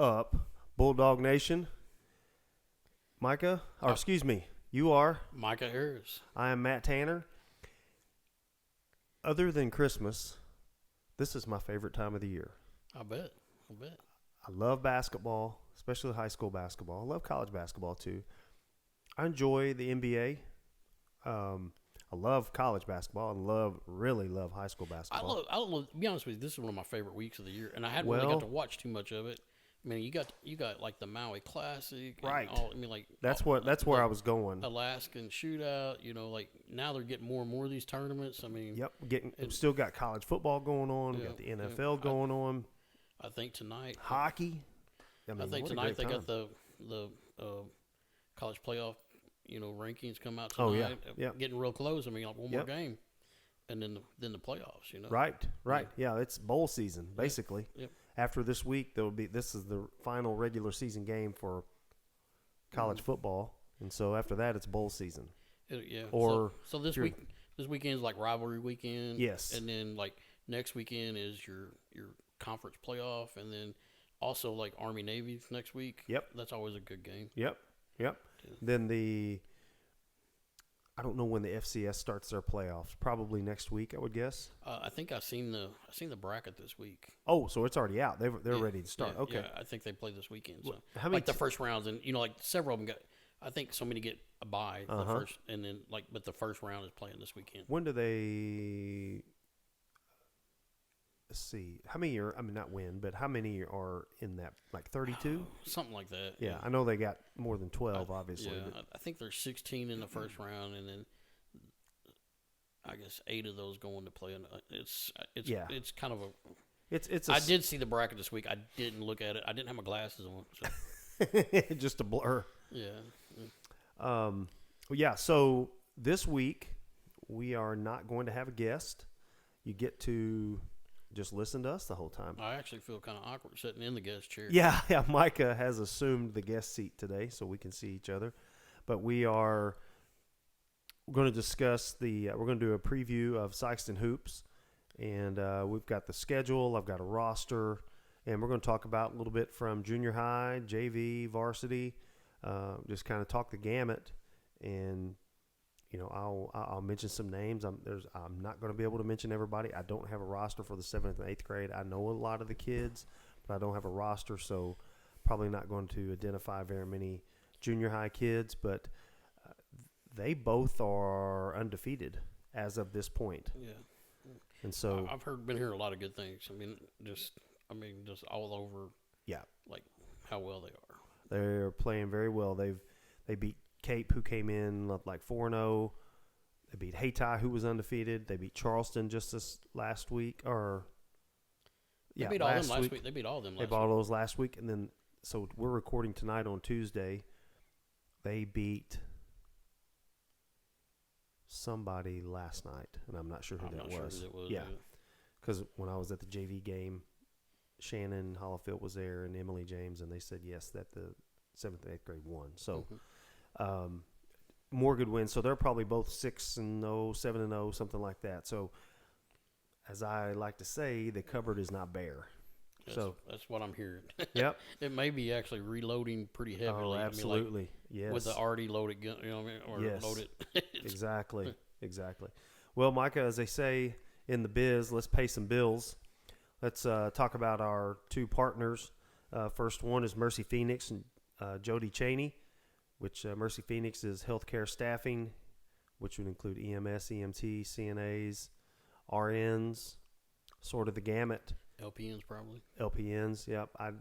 up, Bulldog Nation? Micah, or excuse me, you are? Micah Harris. I am Matt Tanner. Other than Christmas, this is my favorite time of the year. I bet. I love basketball, especially high school basketball. I love college basketball too. I enjoy the NBA. I love college basketball and really love high school basketball. I love. To be honest with you, this is one of my favorite weeks of the year, and I hadn't really got to watch too much of it. I mean, you got like the Maui Classic, right? That's where I was going. Alaskan Shootout. Like now they're getting more and more of these tournaments. I mean, yep, still got college football going on. We got the NFL going on. I think tonight hockey. I think tonight they got the college playoff. Rankings come out tonight. Oh yeah. Getting real close. I mean, like one more game, and then the playoffs. Right. Yeah, it's bowl season basically. Yep. After this week, this is the final regular season game for college football, and so after that, it's bowl season. So this weekend is like rivalry weekend. Yes. And then like next weekend is your conference playoff, and then also like Army Navy next week. Yep. That's always a good game. Yep. Then I don't know when the FCS starts their playoffs. Probably next week, I would guess. I think I've seen the bracket this week. Oh, so it's already out. They're ready to start. Yeah, okay. Yeah, I think they play this weekend. So how many the first rounds, and like several of them got. I think so many get a bye the first, and then but the first round is playing this weekend. When do they? Let's see. How many are? I mean, not win, but how many are in that? Like 32? Something like that. Yeah, I know they got more than 12, obviously. Yeah, I think there's 16 in the first round, and then I guess 8 of those going to play. It's kind of a. It's. I did see the bracket this week. I didn't look at it. I didn't have my glasses on. So. Just a blur. Yeah. Yeah. So this week we are not going to have a guest. You get to just listen to us the whole time. I actually feel kind of awkward sitting in the guest chair. Yeah. Micah has assumed the guest seat today so we can see each other. But we're going to discuss we're going to do a preview of Sikston Hoops. And we've got the schedule. I've got a roster. And we're going to talk about a little bit from junior high, JV, varsity, just kind of talk the gamut. And I'll mention some names. I'm not going to be able to mention everybody. I don't have a roster for the 7th and 8th grade. I know a lot of the kids, but I don't have a roster, so probably not going to identify very many junior high kids. But they both are undefeated as of this point. Yeah. And so I've been hearing a lot of good things. I mean, just all over. Yeah. Like how well they are. They're playing very well. They beat Cape, who came in like 4-0. They beat Hayti, who was undefeated. They beat Charleston just this last week. They beat all them last week. They beat all of them last week. They beat all those last week. And then, so we're recording tonight on Tuesday. They beat somebody last night, and I'm not sure who that was. Yeah, because when I was at the JV game, Shannon Hollifield was there and Emily James, and they said yes, that the 7th and 8th grade won. So more good wins. So they're probably both 6-0, 7-0, something like that. So as I like to say, the cupboard is not bare. That's what I'm hearing. Yep. It may be actually reloading pretty heavily. Oh, absolutely. I mean, yes. With the already loaded gun, or yes. loaded. Exactly. Well, Micah, as they say in the biz, let's pay some bills. Let's talk about our two partners. First one is Mercy Phoenix and Jody Cheney, which Mercy Phoenix is healthcare staffing, which would include EMS, EMT, CNAs, RNs, sort of the gamut. LPNs probably. LPNs, yep. I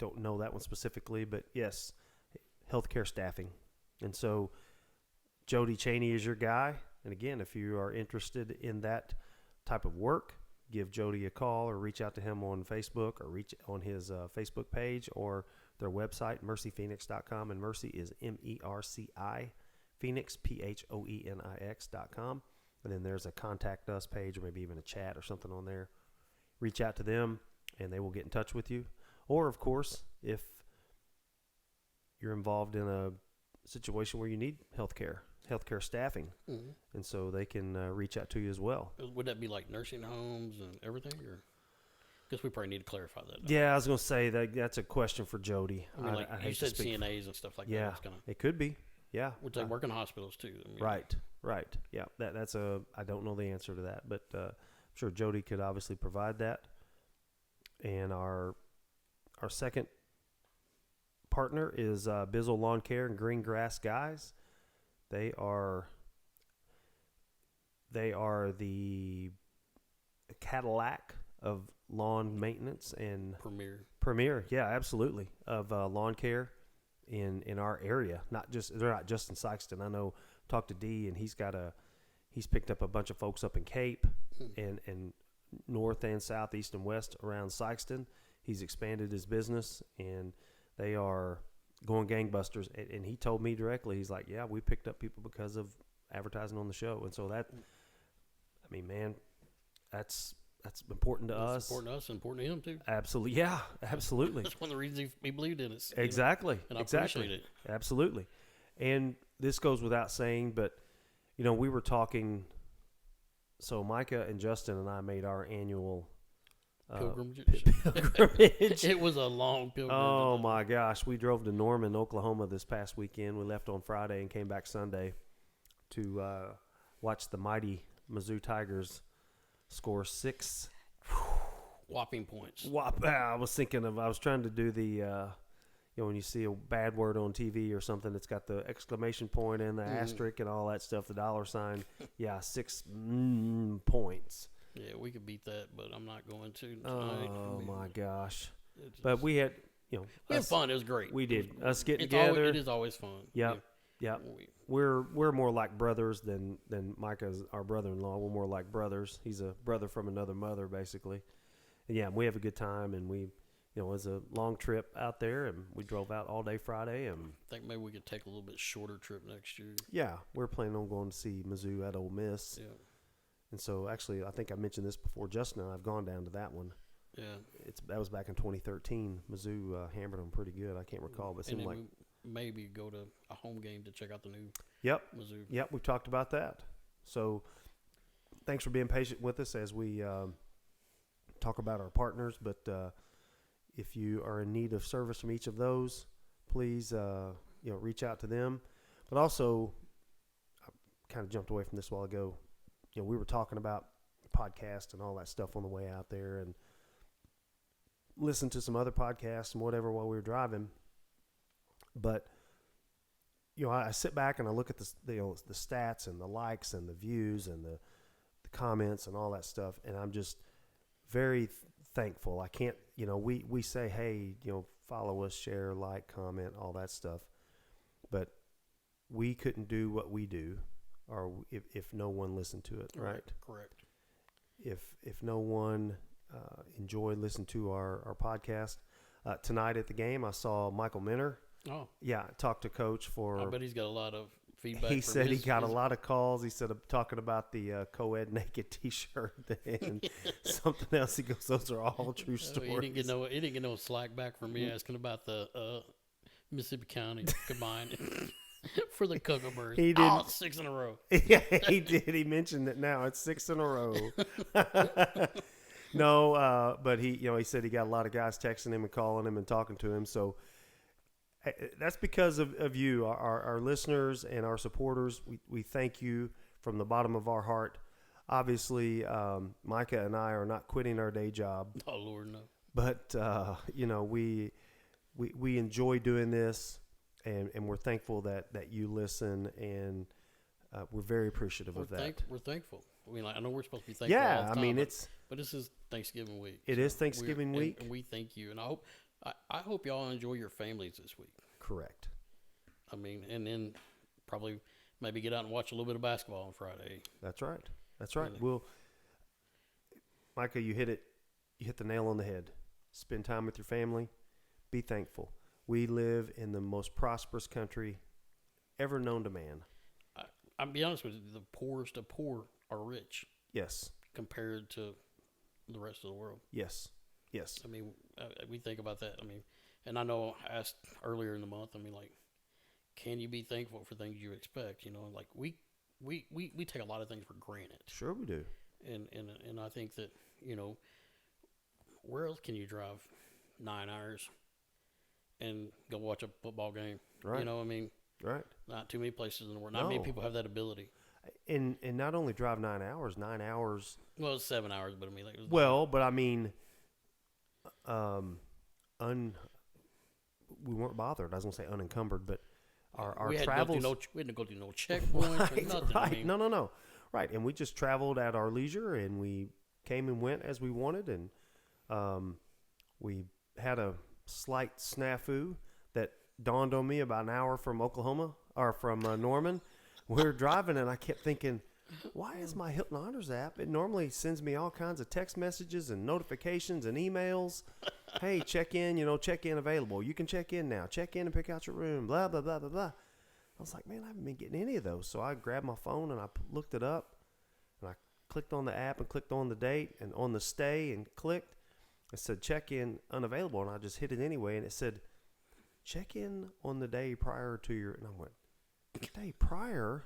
don't know that one specifically, but yes, healthcare staffing. And so Jody Cheney is your guy. And again, if you are interested in that type of work, give Jody a call or reach out to him on Facebook or reach on his Facebook page or their website, mercyphoenix.com. And Mercy is MERCI, Phoenix, PHOENIX.com. And then there's a contact us page or maybe even a chat or something on there. Reach out to them and they will get in touch with you. Or, of course, if you're involved in a situation where you need healthcare staffing, and so they can reach out to you as well. Would that be like nursing homes and everything? Or? Guess we probably need to clarify that. Yeah, I was going to say that's a question for Jody. I mean, like you said, CNAs and stuff like that. Yeah, it could be. Yeah, which they work in hospitals too. I mean, right. Yeah, that's I don't know the answer to that, but I'm sure Jody could obviously provide that. And our second partner is Bizzle Lawn Care and Green Grass Guys. They are the Cadillac of lawn maintenance and premier. Yeah, absolutely, of lawn care in our area. They're not just in Sikston. I know. Talked to D, and he's picked up a bunch of folks up in Cape and north and south, east and west around Sikston. He's expanded his business, and they are going gangbusters. And he told me directly, he's like, yeah, we picked up people because of advertising on the show. And so that, I mean, man, that's important to us. Important to us, important to him too. Absolutely, yeah, absolutely. That's one of the reasons he believed in us. Exactly, and I exactly. appreciate it. Absolutely. And this goes without saying, but we were talking. So Micah and Justin and I made our annual pilgrimage. Pilgrimage. It was a long pilgrimage. Oh my gosh, we drove to Norman, Oklahoma this past weekend. We left on Friday and came back Sunday to watch the mighty Mizzou Tigers score 6 whopping points. I was trying to do the when you see a bad word on TV or something, it's got the exclamation point and the asterisk and all that stuff, the dollar sign. Yeah, 6 points. Yeah, we could beat that, but I'm not going to tonight. Oh my gosh! But we had we had fun. It was great. We did us getting together. It is always fun. Yeah. We're more like brothers than Micah's our brother-in-law. We're more like brothers. He's a brother from another mother, basically. And yeah, we have a good time, and we, it was a long trip out there, and we drove out all day Friday. And I think maybe we could take a little bit shorter trip next year. Yeah, we're planning on going to see Mizzou at Ole Miss. Yeah. And so, actually, I think I mentioned this before. Justin and I have gone down to that one. Yeah. That was back in 2013. Mizzou hammered them pretty good. I can't recall, but it seemed like maybe go to a home game to check out the new Mizzou. Yep, we've talked about that. So thanks for being patient with us as we talk about our partners. But if you are in need of service from each of those, please reach out to them. But also, I kind of jumped away from this a while ago. We were talking about podcast and all that stuff on the way out there, and listened to some other podcasts and whatever while we were driving. But I sit back and I look at the stats and the likes and the views and the comments and all that stuff, and I'm just very thankful. I can't, we say, hey, follow us, share, like, comment, all that stuff, but we couldn't do what we do, or if no one listened to it, right? Correct. If no one enjoyed listening to our podcast. Tonight at the game, I saw Michael Minner. Oh. Yeah, talked to Coach for... I bet he's got a lot of feedback. He said he got a lot of calls. He said, talking about the co-ed naked T-shirt and something else. He goes, those are all true stories. He didn't get no slack back from me asking about the Mississippi County combined for the Cuckoo He did 6 in a row. Yeah, he did. He mentioned that now it's 6 in a row. No, but he said he got a lot of guys texting him and calling him and talking to him. So that's because of you, our listeners and our supporters. We thank you from the bottom of our heart. Obviously, Micah and I are not quitting our day job. Oh, Lord, no. But, we enjoy doing this, and we're thankful that you listen, and we're very appreciative of that. We're thankful. I mean, I know we're supposed to be thankful all the time, but this is Thanksgiving week. It is Thanksgiving week. And we thank you. And I hope y'all enjoy your families this week. Correct. I mean, and then probably maybe get out and watch a little bit of basketball on Friday. That's right. Really. Micah, you hit the nail on the head. Spend time with your family. Be thankful. We live in the most prosperous country ever known to man. I'll be honest with you, the poorest of poor are rich. Yes. Compared to the rest of the world. Yes. I mean, we think about that. I mean, and I know I asked earlier in the month, can you be thankful for things you expect? Like we take a lot of things for granted. Sure we do. And I think that, where else can you drive 9 hours and go watch a football game? Right. You know, I mean, right. not too many places in the world. Not many people have that ability. And not only drive 9 hours, 9 hours. Well, it's 7 hours, but I mean, but I mean, we weren't bothered. I was gonna say unencumbered, but our travels. We didn't go through no checkpoints or nothing. Right. I mean, No. Right, and we just traveled at our leisure, and we came and went as we wanted, and we had a slight snafu that dawned on me about an hour from Oklahoma or from Norman. We were driving, and I kept thinking, why is my Hilton Honors app? It normally sends me all kinds of text messages and notifications and emails. Hey, check in, check in available. You can check in now. Check in and pick out your room, blah, blah, blah, blah, blah. I was like, man, I haven't been getting any of those. So I grabbed my phone and I looked it up, and I clicked on the app and clicked on the date and on the stay and clicked. It said check in unavailable, and I just hit it anyway, and it said check in on the day prior to your. And I went, day prior?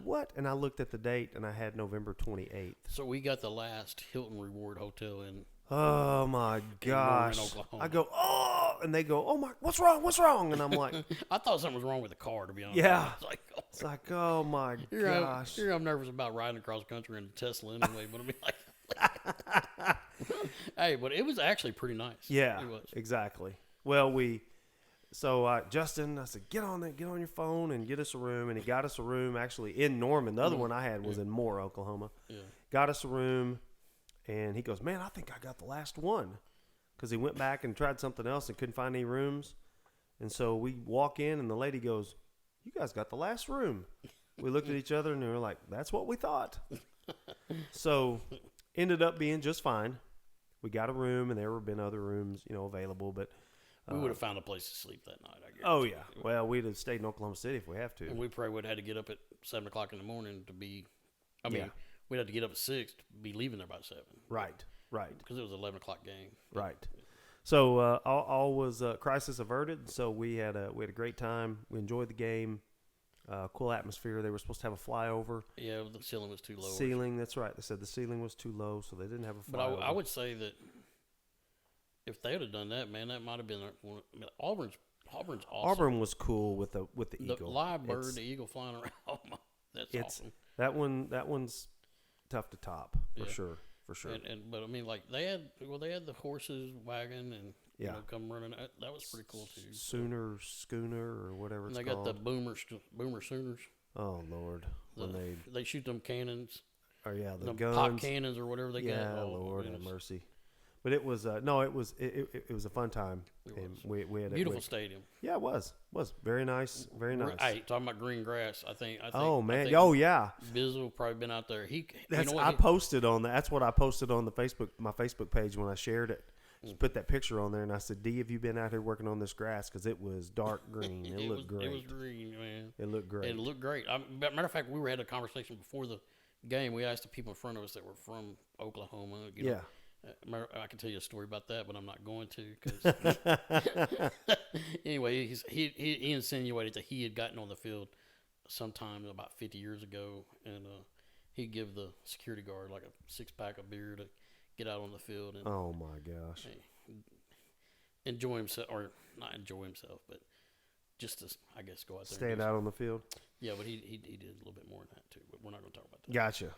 What? And I looked at the date, and I had November 28th. So we got the last Hilton Reward Hotel in. Oh my gosh! Oklahoma. I go, oh, and they go, oh my, what's wrong? What's wrong? And I'm like, I thought something was wrong with the car, to be honest. Yeah. It's like, oh my gosh. I'm nervous about riding across the country in a Tesla anyway, but I mean, like, hey, but it was actually pretty nice. Yeah, it was. Exactly. Well, Justin, I said, get on your phone and get us a room, and he got us a room actually in Norman. The other one I had was in Moore, Oklahoma. Yeah. Got us a room. And he goes, man, I think I got the last one, because he went back and tried something else and couldn't find any rooms. And so we walk in, and the lady goes, you guys got the last room. We looked at each other, and we were like, that's what we thought. So ended up being just fine. We got a room, and there have been other rooms, available. But we would have found a place to sleep that night, I guess. Oh, yeah. Well, we'd have stayed in Oklahoma City if we have to. And we probably would have had to get up at 7 o'clock in the morning to be, we'd have to get up at 6 to be leaving there by 7. Right. Because it was an 11 o'clock game. Right. So all was crisis averted. So we had a great time. We enjoyed the game. Cool atmosphere. They were supposed to have a flyover. Yeah, the ceiling was too low. That's right. They said the ceiling was too low, so they didn't have a flyover. But I would say that if they would have done that, man, that might have been Auburn's awesome. Auburn was cool with the eagle. The live bird, the eagle flying around. Oh my, that's awesome. That one's tough to top for sure. But I mean, like they had the horses wagon and come running. That was pretty cool too. Schooner or whatever it's called. Got the boomer Sooners. Oh Lord, when they shoot them cannons. Oh yeah, the guns, pop cannons or whatever they got. Yeah, Lord have mercy. But it was it was a fun time. We had beautiful stadium. Yeah, it was very nice, very nice. Hey, talking about green grass, I think. Oh man, I think oh yeah. Bizzle probably been out there. I posted on that. That's what I posted on my Facebook page when I shared it. Just put that picture on there, and I said, "D, have you been out here working on this grass? Because it was dark green. It looked great. It was green, man. It looked great. It looked great. Matter of fact, we had a conversation before the game. We asked the people in front of us that were from Oklahoma. I can tell you a story about that, but I'm not going to. Cause anyway, he insinuated that he had gotten on the field sometime about 50 years ago, and he'd give the security guard like a 6-pack of beer to get out on the field. And, oh my gosh! Enjoy himself, or not enjoy himself, but just to, I guess, go out there. Stand out on the field. Yeah, but he did a little bit more than that too. But we're not going to talk about that. Gotcha.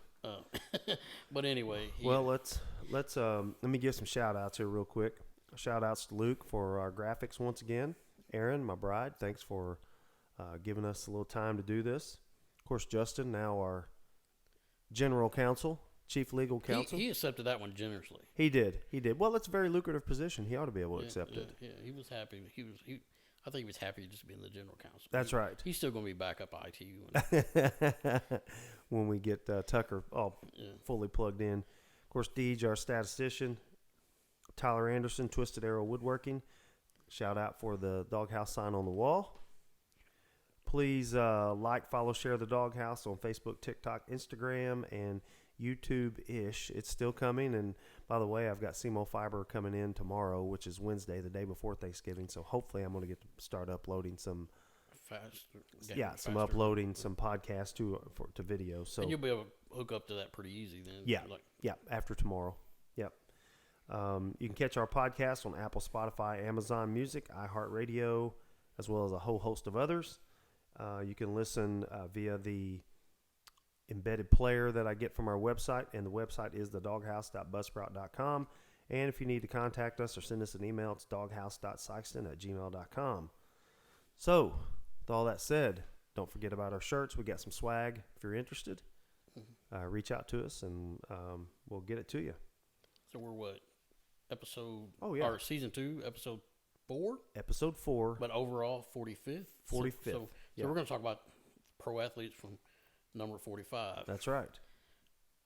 But anyway, let's let me give some shout outs here real quick. Shout outs to Luke for our graphics once again. Aaron, my bride, thanks for giving us a little time to do this. Of course, Justin, now our general counsel, chief legal counsel. He accepted that one generously. He did. Well, it's a very lucrative position. He ought to be able to accept it. Yeah, he was happy. I think he was happy just being the general counsel. That's right. He's still going to be back up at ITU. When we get Tucker fully plugged in. Of course, Deej, our statistician. Tyler Anderson, Twisted Arrow Woodworking. Shout out for the Doghouse sign on the wall. Please like, follow, share the Doghouse on Facebook, TikTok, Instagram, and YouTube-ish. It's still coming. And by the way, I've got SEMO Fiber coming in tomorrow, which is Wednesday, the day before Thanksgiving. So hopefully I'm going to get to start uploading some uploading some podcasts to video. So and you'll be able to hook up to that pretty easy then. Yeah, after tomorrow. Yep. You can catch our podcast on Apple, Spotify, Amazon Music, iHeartRadio, as well as a whole host of others. You can listen via the embedded player that I get from our website, and the website is thedoghouse.buzzsprout.com. And if you need to contact us or send us an email, it's doghouse.sikston@gmail.com. So, with all that said, don't forget about our shirts. We got some swag. If you're interested, reach out to us, and we'll get it to you. So we're what? Episode? Oh, yeah. Or season 2, episode 4? Episode 4. But overall, 45th? 45th. So yeah. we're going to talk about pro athletes from number 45. That's right.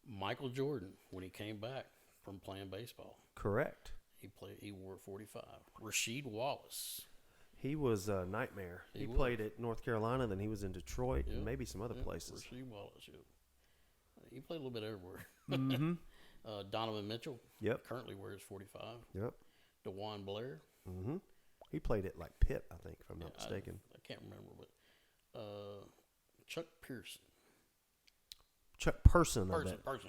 Michael Jordan, when he came back from playing baseball. Correct. He wore 45. Rasheed Wallace. He was a nightmare. He played at North Carolina, then he was in Detroit, and maybe some other places. Rasheed Wallace, he played a little bit everywhere. Mm-hmm. Donovan Mitchell. Yep. Currently wears 45. Yep. DeJuan Blair. Mm-hmm. He played at like Pitt, I think, if I'm not mistaken. I can't remember, but Chuck Pearson. Chuck Person,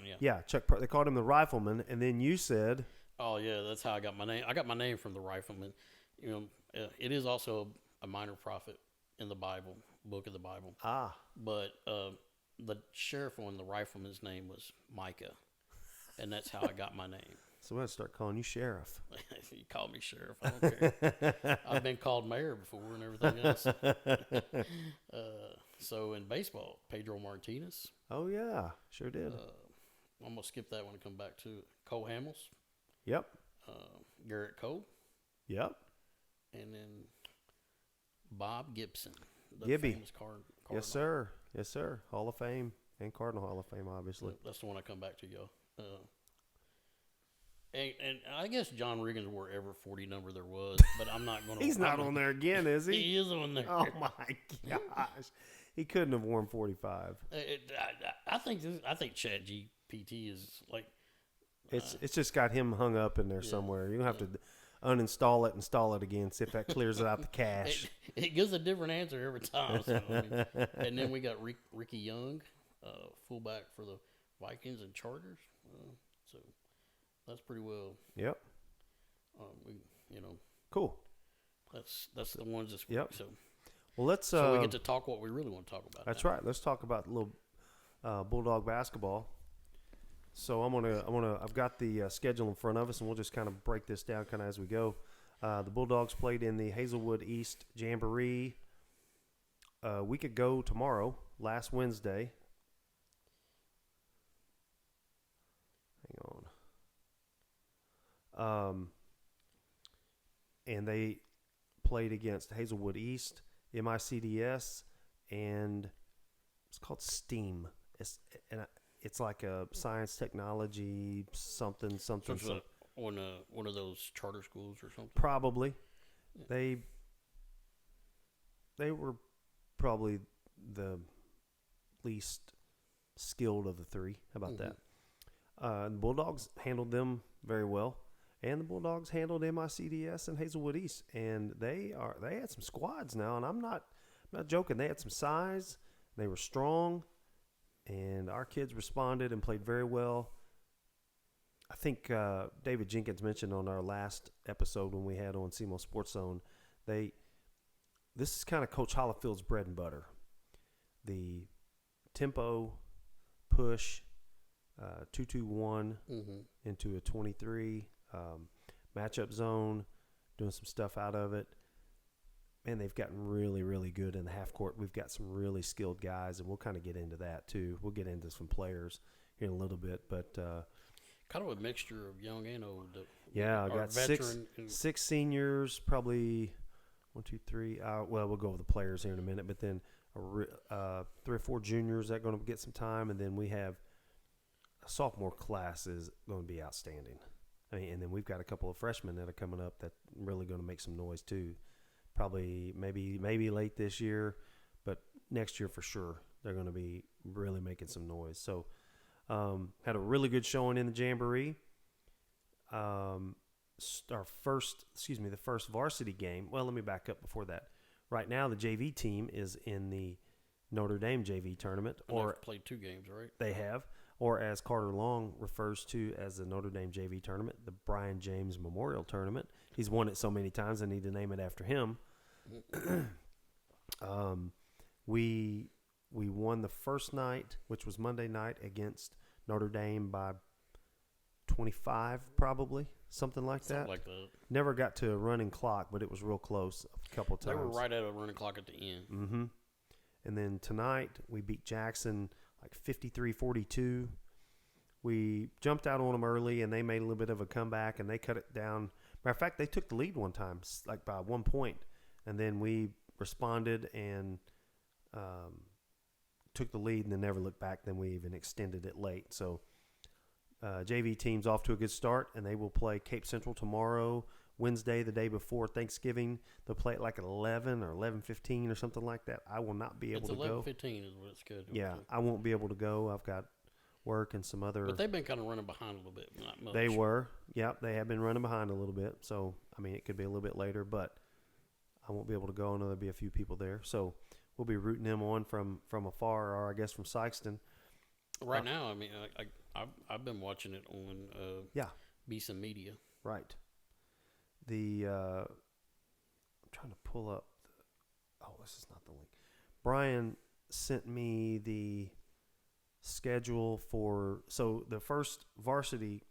Yeah. Yeah, they called him the Rifleman, and then you said... Oh, yeah, that's how I got my name. I got my name from the Rifleman. It is also a minor prophet in the Bible, book of the Bible. Ah. But the sheriff on the Rifleman's name was Micah, and that's how I got my name. So we're going to start calling you Sheriff. You call me Sheriff, I don't care. I've been called Mayor before and everything else. So in baseball, Pedro Martinez. Oh, yeah, sure did. I'm going to skip that when I come back to it. Cole Hamels. Yep. Garrett Cole. Yep. And then Bob Gibson. The Gibby. famous Cardinal. Yes, sir. Yes, sir. Hall of Fame and Cardinal Hall of Fame, obviously. That's the one I come back to, y'all. And I guess John Riggins wore every 40 number there was, but I'm not going to. He's not on there again, is he? He is on there. Oh, my gosh. He couldn't have worn 45. I think Chat GPT is like. It's just got him hung up in there somewhere. You're going to have to uninstall it, install it again, see if that clears it out the cache. It gives a different answer every time. So, and then we got Ricky Young, fullback for the Vikings and Chargers. So that's pretty well. Yep. Cool. That's the ones this week. Yep. So let's. So we get to talk what we really want to talk about. That's right. Let's talk about a little Bulldog basketball. So I've got the schedule in front of us, and we'll just kind of break this down kind of as we go. The Bulldogs played in the Hazelwood East Jamboree a week ago tomorrow, last Wednesday. Hang on. And they played against Hazelwood East, MICDS, and it's called STEAM. It's like a science, technology, something. On one of those charter schools or something. Probably, they were probably the least skilled of the three. How about that? The Bulldogs handled them very well, and the Bulldogs handled MICDS and Hazelwood East, and they had some squads now, and I'm not joking. They had some size. They were strong. And our kids responded and played very well. I think David Jenkins mentioned on our last episode when we had on SEMO Sports Zone, this is kind of Coach Hollifield's bread and butter. The tempo, push, 2-2-1 into a 23, matchup zone, doing some stuff out of it. Man, they've gotten really, really good in the half court. We've got some really skilled guys, and we'll kind of get into that too. We'll get into some players here in a little bit, but kind of a mixture of young and old. Yeah, I got six seniors, probably 1, 2, 3. Well, we'll go over the players here in a minute, but then 3 or 4 juniors that are going to get some time, and then we have a sophomore class is going to be outstanding. And then we've got a couple of freshmen that are coming up that are really going to make some noise too. Probably maybe late this year, but next year for sure they're going to be really making some noise. So had a really good showing in the Jamboree. The first varsity game. Well, let me back up before that. Right now the JV team is in the Notre Dame JV tournament. They've played 2 games, right? They have. or as Carter Long refers to as the Notre Dame JV tournament, the Brian James Memorial Tournament. He's won it so many times, I need to name it after him. We won the first night, which was Monday night, against Notre Dame by 25, probably, something like that. Never got to a running clock, but it was real close a couple times. They were right at a running clock at the end. Mm-hmm. And then tonight, we beat Jackson like 53-42. We jumped out on them early, and they made a little bit of a comeback, and they cut it down. Matter of fact, they took the lead one time, like by 1 point, and then we responded and took the lead and then never looked back. Then we even extended it late. So JV team's off to a good start, and they will play Cape Central tomorrow, Wednesday, the day before Thanksgiving. They'll play at like 11 or 11:15 or something like that. I will not be able to go. It's 11:15 is what it's scheduled. Yeah, I won't be able to go. I've got work and some other. But they've been kind of running behind a little bit. Not much. They were. Yep, they have been running behind a little bit. So, I mean, it could be a little bit later, but I won't be able to go. I know there'll be a few people there. So, we'll be rooting them on from afar, or I guess from Sikston. Right now, I mean, I've been watching it on Beeson Media. Right. I'm trying to pull up. This is not the link. Brian sent me the schedule for. So the first varsity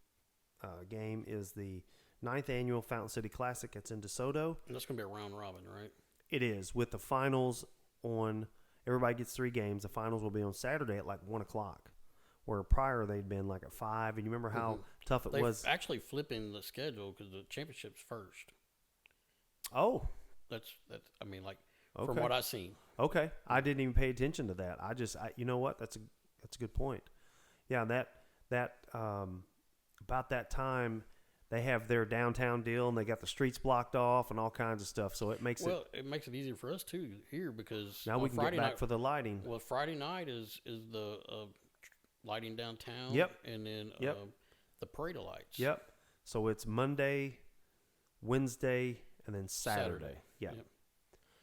game is the 9th annual Fountain City Classic. It's in DeSoto. And that's going to be a round robin, right? It is, with the finals on. Everybody gets 3 games. The finals will be on Saturday at like 1 o'clock. Where prior they'd been like at 5, and you remember how tough it was. Actually flipping the schedule because the championship's first. Oh, that's. I mean, like from what I've seen. Okay, I didn't even pay attention to that. You know what? That's a good point. Yeah, that about that time they have their downtown deal, and they got the streets blocked off and all kinds of stuff. So it makes it makes it easier for us too here because now we can Friday get back night, for the lighting. Well, Friday night is the lighting downtown. Yep. And then the parade of lights. Yep. So it's Monday, Wednesday, and then Saturday. Yep.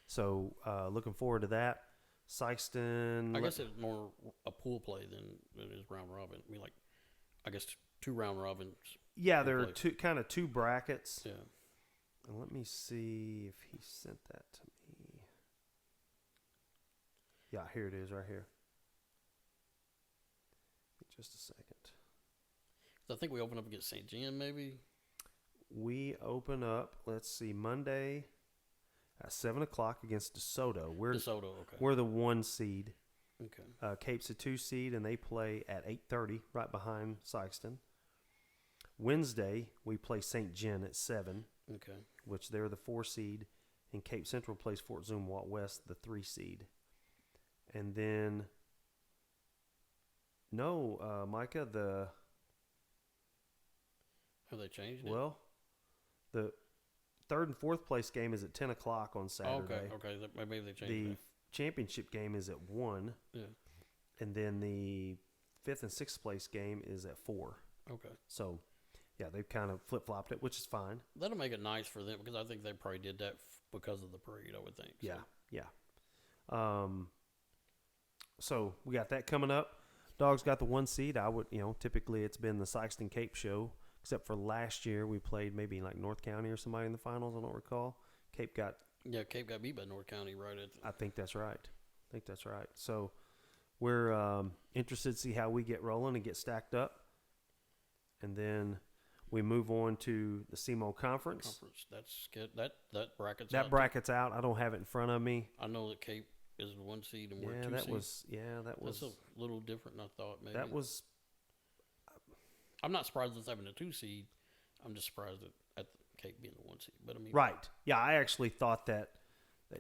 So looking forward to that. Sikston. I guess it's more a pool play than it is round robin. I mean, like, I guess 2 round robins. Yeah, there are two brackets. Yeah. And let me see if he sent that to me. Yeah, here it is right here. Just a second. I think we open up against St. John, maybe. We open up, let's see, Monday at 7 o'clock against DeSoto. DeSoto, okay. We're the 1 seed. Okay. Cape's a 2 seed, and they play at 8:30, right behind Sikston. Wednesday, we play St. John at 7, okay, which they're the 4 seed, and Cape Central plays Fort Zumwalt West, the 3 seed. And then, Micah, have they changed it? Well, the 3rd and 4th place game is at 10 o'clock on Saturday. Okay. Maybe they changed The it. championship game is at 1. Yeah. And then the 5th and 6th place game is at 4. Okay. So, yeah, they've kind of flip-flopped it, which is fine. That'll make it nice for them because I think they probably did that because of the parade, I would think. So. Yeah. So we got that coming up. Dog's got the 1 seed. I would, typically it's been the Sikston Cape show, except for last year we played maybe like North County or somebody in the finals. I don't recall. Cape got beat by North County right at. I think that's right. So we're interested to see how we get rolling and get stacked up, and then we move on to the SEMO Conference. That's good. That bracket's that out bracket's out. I don't have it in front of me. I know that Cape is 1 seed and we're 2 seeds. That's a little different than I thought. Maybe that was. I'm not surprised it's having a 2 seed. I'm just surprised at Cape being the 1 seed. But I mean, right? Yeah, I actually thought that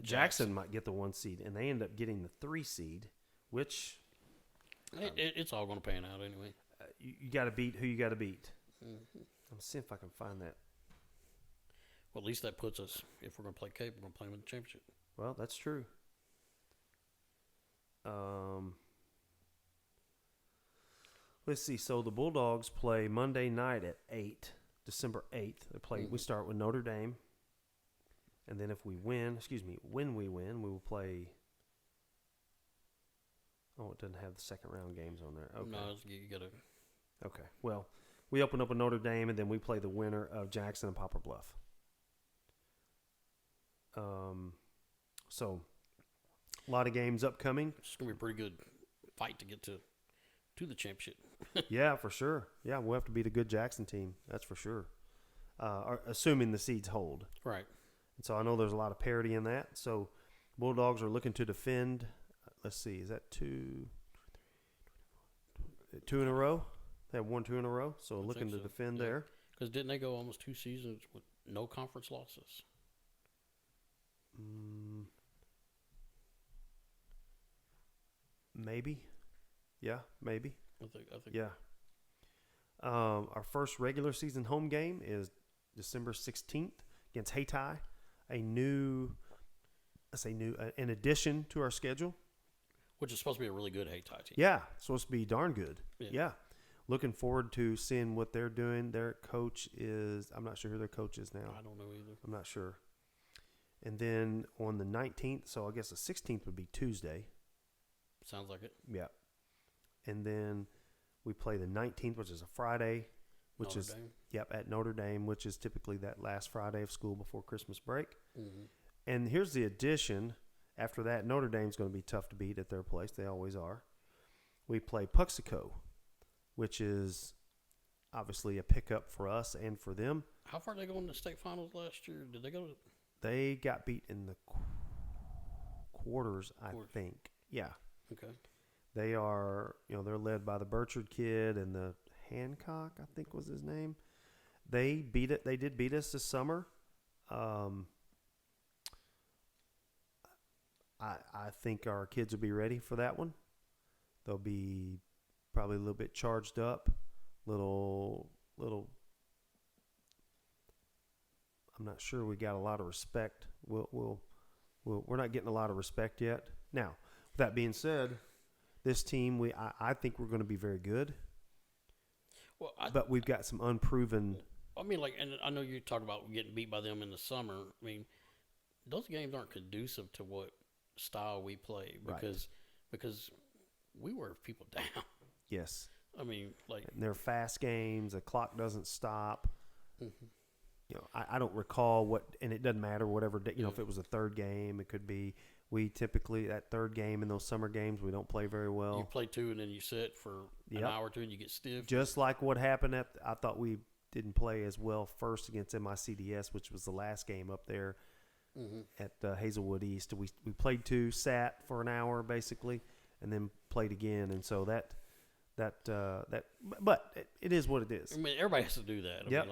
Jackson might get the 1 seed, and they end up getting the 3 seed, which it's all going to pan out anyway. You got to beat who you got to beat. Mm-hmm. I'm see if I can find that. Well, at least that puts us. If we're going to play Cape, we're going to play them in the championship. Well, that's true. Let's see. So the Bulldogs play Monday night at 8, December 8th. They play. We start with Notre Dame, and then when we win, we will play. Oh, it doesn't have the second round games on there. Okay. No, you got to. Okay. Well, we open up with Notre Dame, and then we play the winner of Jackson and Poplar Bluff. So a lot of games upcoming. It's gonna be a pretty good fight to get to the championship. Yeah, for sure. Yeah, we'll have to beat a good Jackson team. That's for sure. Assuming the seeds hold. Right. And so I know there's a lot of parity in that. So Bulldogs are looking to defend. Let's see, is that two in a row? They have 1-2 in a row. So looking to defend there. Because didn't they go almost 2 seasons with no conference losses? Maybe. Yeah, maybe. I think. Yeah. Our first regular season home game is December 16th against Hayti, in addition to our schedule. Which is supposed to be a really good Hayti team. Yeah, it's supposed to be darn good. Yeah. Looking forward to seeing what they're doing. Their coach is, I'm not sure who their coach is now. I don't know either. I'm not sure. And then on the 19th, so I guess the 16th would be Tuesday. Sounds like it. Yeah. And then we play the 19th, which is a Friday, Notre Dame. At Notre Dame, which is typically that last Friday of school before Christmas break. Mm-hmm. And here's the addition. After that, Notre Dame's going to be tough to beat at their place. They always are. We play Puxico, which is obviously a pickup for us and for them. How far did they go in the state finals last year? Did they go to? They got beat in the quarters, I think. Yeah. Okay. They are, they're led by the Burchard kid and the Hancock, I think was his name. They did beat us this summer. I think our kids will be ready for that one. They'll be probably a little bit charged up, little. I'm not sure we got a lot of respect. We're not getting a lot of respect yet. Now, with that being said, this team I think we're going to be very good. Well, but we've got some unproven. I mean, and I know you talk about getting beat by them in the summer. I mean, those games aren't conducive to what style we play because we wear people down. Yes. I mean, and they're fast games. The clock doesn't stop. Mm-hmm. I don't recall and it doesn't matter, whatever, if it was a third game, it could be, we typically, that third game in those summer games, we don't play very well. You play 2 and then you sit for an hour or 2 and you get stiff. Just like what happened I thought we didn't play as well first against MICDS, which was the last game up there at Hazelwood East. We played 2, sat for an hour basically, and then played again. And so but it is what it is. I mean, everybody has to do that. I mean,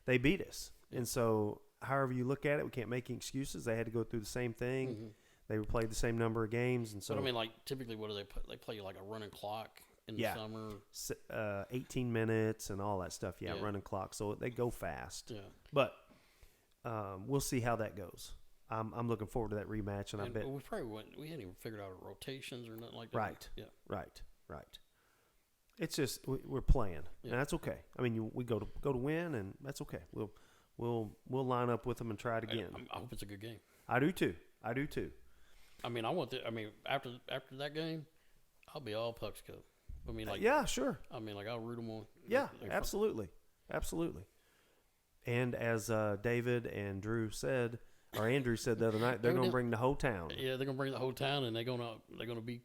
They beat us. And so however you look at it, we can't make any excuses. They had to go through the same thing. Mm-hmm. They played the same number of games. And so, but I mean, typically what do they play? They play like a running clock in the summer. 18 minutes and all that stuff. Yeah, running clock. So they go fast. Yeah. But we'll see how that goes. I'm looking forward to that rematch, and I bet we hadn't even figured out rotations or nothing like that. Right. Yeah. Right. It's just we're playing, and that's okay. I mean, we go to win, and that's okay. We'll line up with them and try it again. I hope it's a good game. I do too. I mean, after that game, I'll be all Puxico. I mean, yeah, sure. I mean, I'll root them on. Yeah, absolutely. And as David and Drew said, or Andrew said the other night, they're going to bring the whole town. Yeah, they're going to bring the whole town, and they're going to be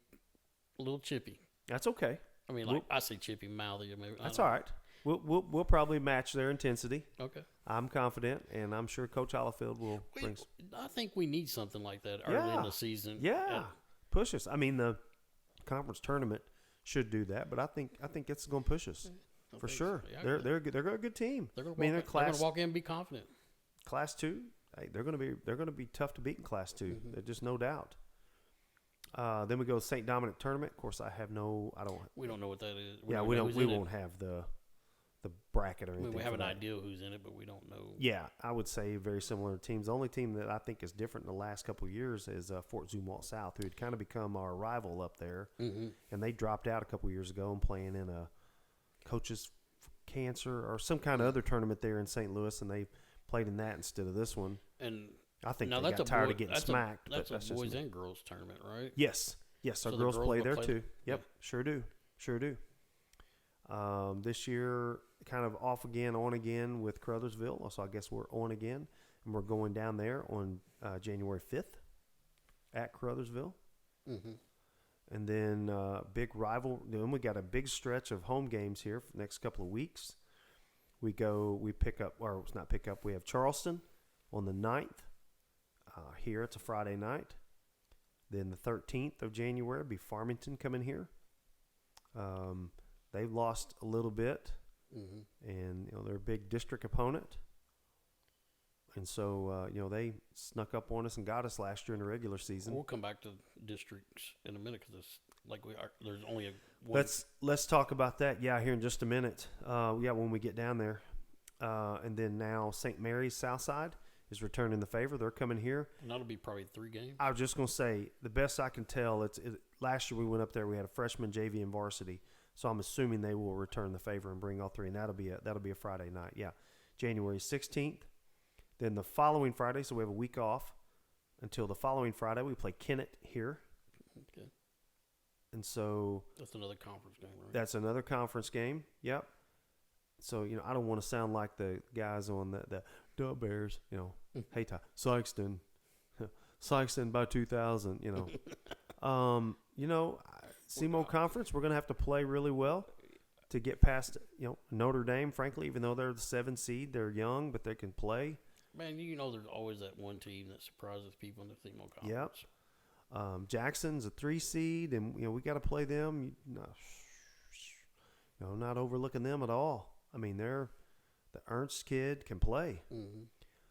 a little chippy. That's okay. I mean, I say chippy, mouthy. Maybe, that's all right. We'll probably match their intensity. Okay. I'm confident, and I'm sure Coach Hollifield will bring. I think we need something like that early in the season. Yeah, push us. I mean, the conference tournament should do that, but I think it's going to push us for sure. So. Yeah, they're a good team. They're going to walk in and be confident. Class 2, they're going to be tough to beat in Class 2. Mm-hmm. There's just no doubt. Then we go to St. Dominic tournament. Of course, we don't know what that is. We won't have the bracket or anything. We have an idea who's in it, but we don't know. Yeah, I would say very similar teams. The only team that I think is different in the last couple of years is Fort Zumwalt South, who had kind of become our rival up there. Mm-hmm. And they dropped out a couple of years ago and playing in a coaches cancer or some kind of other tournament there in St. Louis, and they played in that instead of this one. And I think they got tired of getting smacked. That's a boys and girls tournament, right? Yes. Yes, our So the girls girls play will there play too. there? Yep, sure do. This year, kind of off again, on again with Crothersville. So I guess we're on again, and we're going down there on January 5th at Crothersville. Mm-hmm. And then big rival. Then we got a big stretch of home games here for the next couple of weeks. We pick up, or it's not pick up. We have Charleston on the 9th. Here it's a Friday night. Then the 13th of January be Farmington coming here. They've lost a little bit, and they're a big district opponent. And so they snuck up on us and got us last year in the regular season. We'll come back to districts in a minute because it's like we are. There's only a one. Let's talk about that. Yeah, here in just a minute. When we get down there, and then now St. Mary's Southside is returning the favor. They're coming here. And that'll be probably 3 games. I was just gonna say the best I can tell. Last year we went up there. We had a freshman, JV, and varsity. So I'm assuming they will return the favor and bring all 3, and that'll be a Friday night. Yeah, January 16th. Then the following Friday, so we have a week off until the following Friday. We play Kennett here. Okay. And so that's another conference game, right? That's another conference game. Yep. So I don't want to sound like the guys on the Dub Bears. Hayti, Sikston, Sikeston by 2000. SEMO Conference. We're gonna have to play really well to get past Notre Dame. Frankly, even though they're the 7 seed, they're young, but they can play. Man, there's always that one team that surprises people in the SEMO Conference. Yep. Jackson's a 3 seed, and we got to play them. Not overlooking them at all. I mean, the Ernst kid can play. Mm-hmm.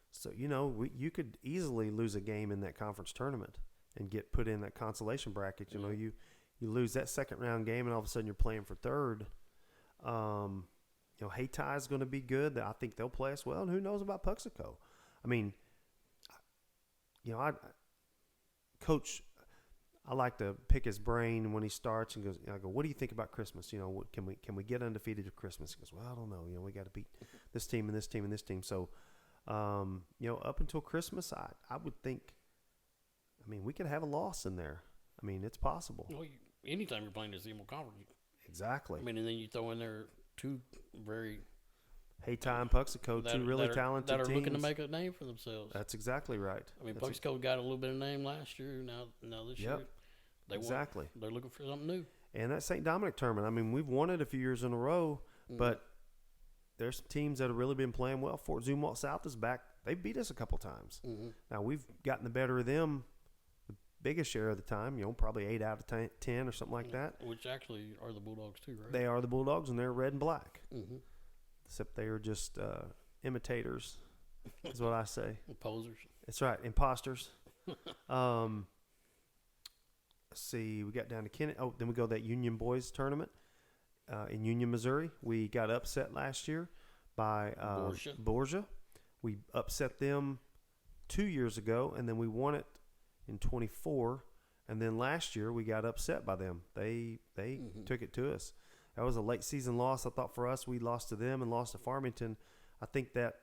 So you could easily lose a game in that conference tournament and get put in that consolation bracket. You lose that second round game, and all of a sudden you're playing for third. Hayti is going to be good. I think they'll play us well, and who knows about Puxico? I mean, Coach, I like to pick his brain when he starts and goes. I go, what do you think about Christmas? Can we get undefeated at Christmas? He goes, well, I don't know. We got to beat this team and this team and this team. So, up until Christmas, I would think. I mean, we could have a loss in there. I mean, it's possible. Well, anytime you're playing the SEMO Conference. Exactly. I mean, and then you throw in there 2 very Hayti and Puxico, 2 really talented that are teams. looking to make a name for themselves. That's exactly right. I mean, Puxico got a little bit of name last year. Now this year, they're looking for something new. And that St. Dominic tournament, I mean, we've won it a few years in a row, but there's some teams that have really been playing well. Fort Zumwalt South is back. They beat us a couple times. Mm-hmm. Now, we've gotten the better of them the biggest share of the time, probably 8 out of 10 or something like that. Which actually are the Bulldogs too, right? They are the Bulldogs, and they're red and black. Mm-hmm. Except they are just imitators, is what I say. Posers. That's right, imposters. Let's see, we got down to Kennett. Oh, then we go to that Union Boys tournament in Union, Missouri. We got upset last year by Borgia. We upset them 2 years ago, and then we won it in 24. And then last year we got upset by them. They took it to us. That was a late season loss. I thought for us, we lost to them and lost to Farmington. I think that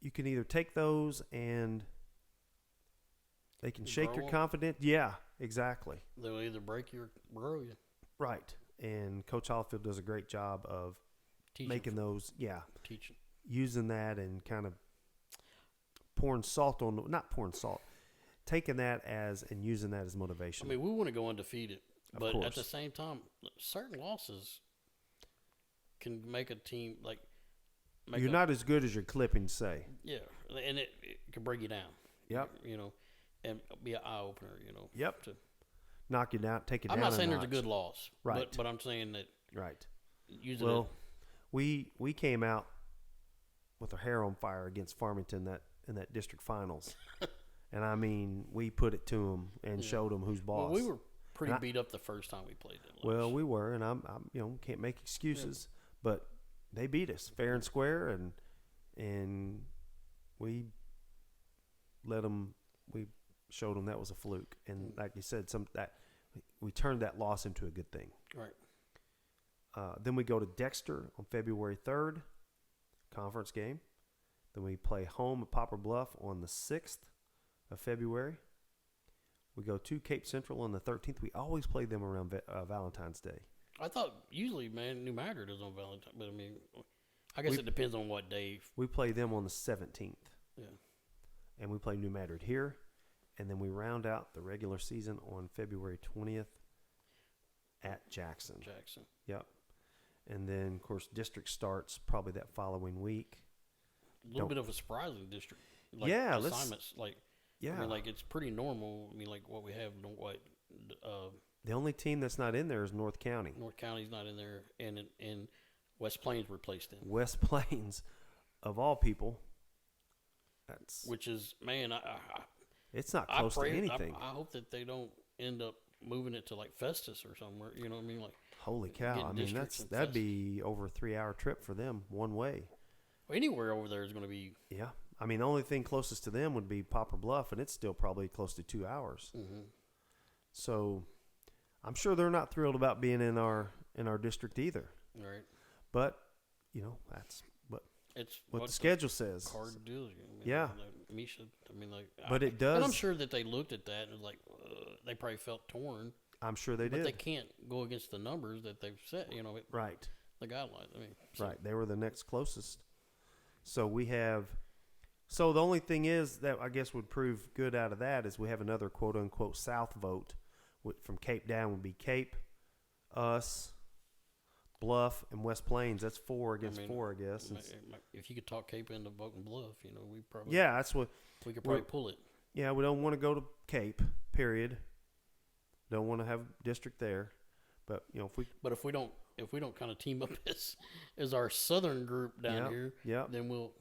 you can either take those and they can shake your confidence. Yeah, exactly. They'll either break you or grow you. Right. And Coach Hollifield does a great job of making those, teaching, using that and kind of taking that and using that as motivation. I mean, we want to go undefeated. But course. At the same time, certain losses can make a team you're not as good as your clippings say. Yeah, and it can bring you down. Yep. And be an eye opener. Yep. To knock you down, take you down. I'm not saying there's a good loss, right? But I'm saying that right. Usually, we came out with our hair on fire against Farmington in that district finals, and I mean we put it to them and showed them who's boss. Well, we were pretty beat up the first time we played them. Well, we were, and I'm can't make excuses, but they beat us fair and square, and we let them. We showed them that was a fluke, and like you said, we turned that loss into a good thing. Right. Then we go to Dexter on February 3rd, conference game. Then we play home at Poplar Bluff on the 6th of February. We go to Cape Central on the 13th. We always play them around Valentine's Day. I thought usually, man, New Madrid is on Valentine's, but I mean, I guess it depends on what day. We play them on the 17th. Yeah. And we play New Madrid here, and then we round out the regular season on February 20th at Jackson. Yep. And then, of course, district starts probably that following week. A little bit of a surprising district. Like yeah. Assignments, yeah. I mean, like, it's pretty normal. I mean, like, what we have, the only team that's not in there is North County. North County's not in there, and West Plains replaced them. West Plains, of all people. Which is, man, it's not close to anything. I hope that they don't end up moving it to like Festus or somewhere. You know what I mean? Like, holy cow! I mean, that'd be over a 3-hour trip for them one way. Well, anywhere over there is going to be. Yeah, I mean, the only thing closest to them would be Poplar Bluff, and it's still probably close to 2 hours. Mm-hmm. So, I'm sure they're not thrilled about being in our district either. Right. But that's what the schedule says. Hard deal. Yeah. Misha. I mean, like. But it does. And I'm sure that they looked at that and was like, they probably felt torn. I'm sure they did. But they can't go against the numbers that they've set. Right. The guidelines. I mean. Right. They were the next closest. So we have. So the only thing is that I guess would prove good out of that is we have another quote unquote South vote, from Cape down would be Cape, us, Bluff, and West Plains. That's 4 against 4, I guess. If you could talk Cape into Voting Bluff, we probably. Yeah, that's what. We could probably pull it. Yeah, we don't want to go to Cape. Period. Don't want to have district there, but if we. But if we don't kind of team up as our southern group down here, then we'll.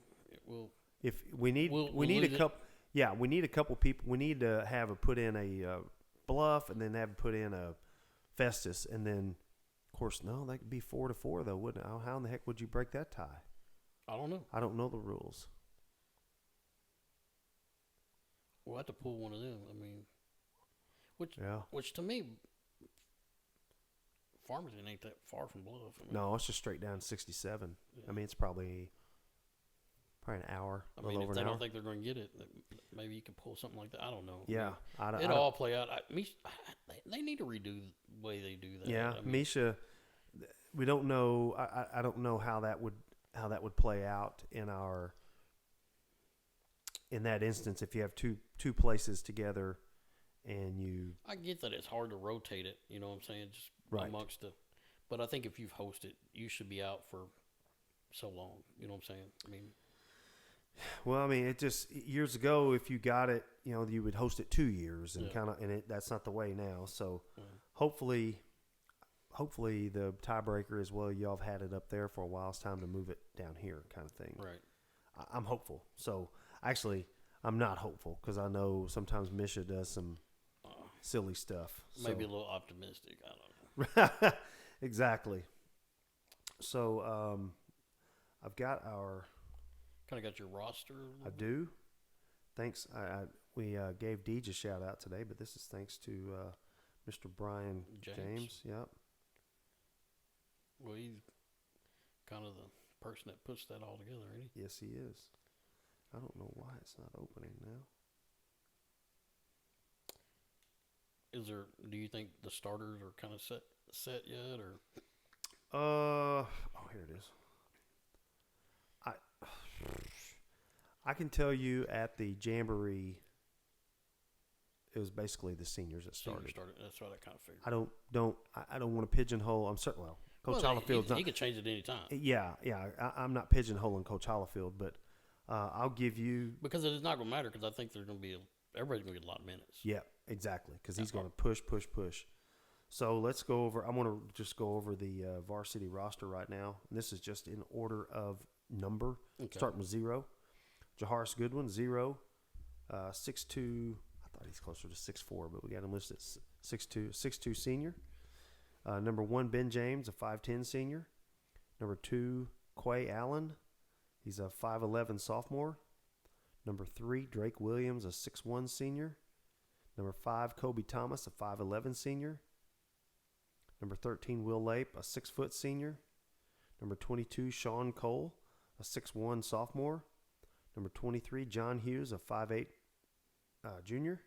If we need a couple. Yeah, we need a couple people. We need to put in a Bluff, and then put in a Festus, and then. Of course, no, that could be 4-4 though, wouldn't it? How in the heck would you break that tie? I don't know. I don't know the rules. We'll have to pull one of them. I mean, which to me, Farmington ain't that far from Bluff. No, it's just straight down 67. Yeah. I mean, it's probably an hour. I mean, if they don't think they're going to get it, maybe you can pull something like that. I don't know. Yeah, it'll all play out. They need to redo the way they do that. Yeah, Misha. We don't know. I don't know how that would play out in that instance if you have two places together, and you. I get that it's hard to rotate it. You know what I'm saying? Just amongst but I think if you've hosted, you should be out for so long. You know what I'm saying? I mean. Well, I mean, it just years ago, if you got it, you would host it 2 years and that's not the way now. So hopefully the tiebreaker is, well, y'all have had it up there for a while. It's time to move it down here kind of thing. Right. I'm hopeful. So actually, I'm not hopeful because I know sometimes Misha does some silly stuff. Maybe a little optimistic. I don't know. Exactly. So I've got our... Kind of got your roster. I do. Thanks. We gave Deej a shout out today, but this is thanks to Mr. Brian James. Yep. Well, he's kind of the person that puts that all together, ain't he? Yes, he is. I don't know why it's not opening now. Do you think the starters are kind of set yet, or? Oh, here it is. I can tell you at the Jamboree, it was basically the seniors that started. That's what I kind of figured. I don't want to pigeonhole. I'm certain. Well, Coach Hollifield's not. He could change it any time. Yeah. I'm not pigeonholing Coach Hollifield, but I'll give you because it's not going to matter because I think there's going to be everybody's going to get a lot of minutes. Yeah, exactly. Because he's going to push. So let's go over. I want to just go over the varsity roster right now. And this is just in order of number, starting with 0. Jaharis Goodwin, 0. 6'2". I thought he's closer to 6'4", but we got him listed 6'2", senior. Number 1, Ben James, a 5'10" senior. Number 2, Quay Allen. He's a 5'11" sophomore. Number 3, Drake Williams, a 6'1" senior. Number 5, Kobe Thomas, a 5'11" senior. Number 13, Will Lape, a 6-foot senior. Number 22, Sean Cole, a 6'1" sophomore. Number 23, John Hughes, a 5'8" junior.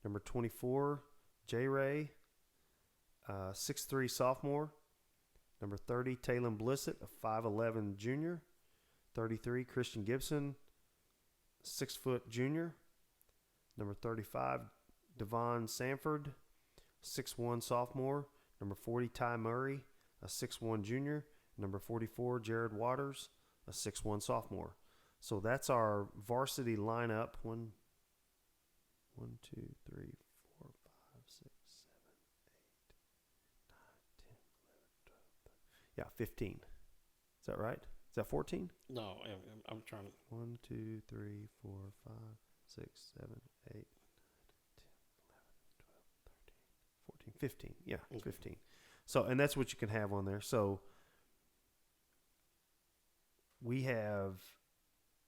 Number 24, J. Ray, 6'3" sophomore. Number 30, Taylon Blissett, a 5'11" junior. 33, Christian Gibson, 6 foot junior. Number 35, Devon Sanford, 6'1" sophomore. Number 40, Ty Murray, a 6'1" junior. Number 44, Jared Waters, a 6'1" sophomore. So that's our varsity lineup. 1, 2, 3, 4, 5, 6, 7, 8, 9, 10, 11, 12, 13. Yeah, 15. Is that right? Is that 14? No, I'm trying to. 1, 2, 3, 4, 5, 6, 7, 8, 9, 10, 11, 12, 13, 14, 15. Yeah, it's 15. So, and that's what you can have on there. So, we have,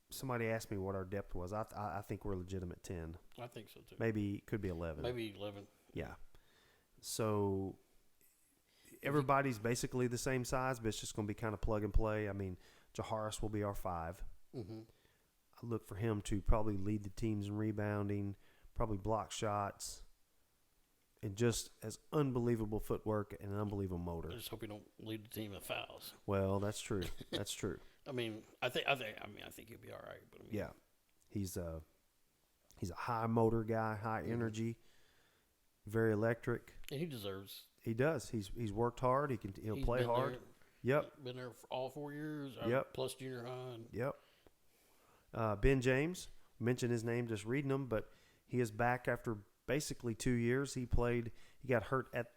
somebody asked me what our depth was. I think we're legitimate 10. I think so too. Maybe, could be 11. Maybe 11. Yeah. So, everybody's basically the same size, but it's just going to be kind of plug and play. I mean, Jaharis will be our 5. Mm-hmm. I look for him to probably lead the teams in rebounding, probably block shots, and just as unbelievable footwork and an unbelievable motor. I just hope you don't lead the team in fouls. Well, that's true. That's true. I think he'll be all right. But Yeah, he's a high motor guy, high energy, very electric. And he deserves. He does. He's worked hard. He'll play hard. Yep. Been there for all 4 years. Yep. Plus junior high. Yep. Ben James, mentioned his name just reading him, but he is back after basically 2 years. He got hurt at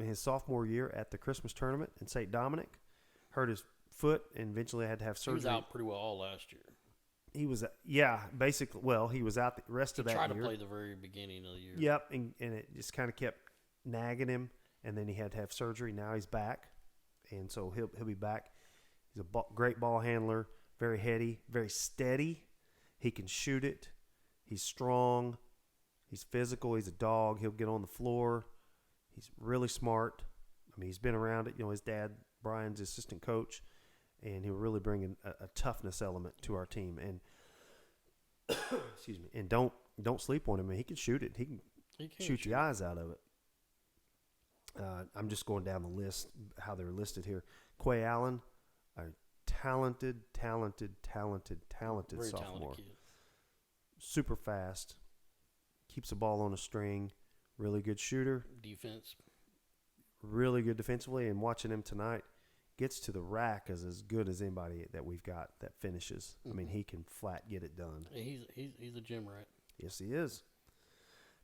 his sophomore year at the Christmas tournament in St. Dominic. Hurt his foot and eventually had to have surgery. He was out pretty well all last year. He was, basically. Well, he was out the rest of that year. He tried to play the very beginning of the year. Yep, and it just kind of kept nagging him, and then he had to have surgery. Now he's back, and so he'll be back. He's a great ball handler, very heady, very steady. He can shoot it. He's strong. He's physical. He's a dog. He'll get on the floor. He's really smart. I mean, he's been around it. His dad, Brian's assistant coach, and he'll really bring a toughness element to our team. And excuse me. And don't sleep on him. I mean, he can shoot it. He can shoot the eyes out of it. I'm just going down the list, how they're listed here. Quay Allen, a talented Very sophomore. talented kid. Super fast. Keeps the ball on a string. Really good shooter. Defense. Really good defensively. And watching him tonight, gets to the rack as good as anybody that we've got that finishes. I mean, he can flat get it done. He's a gym rat. Yes, he is.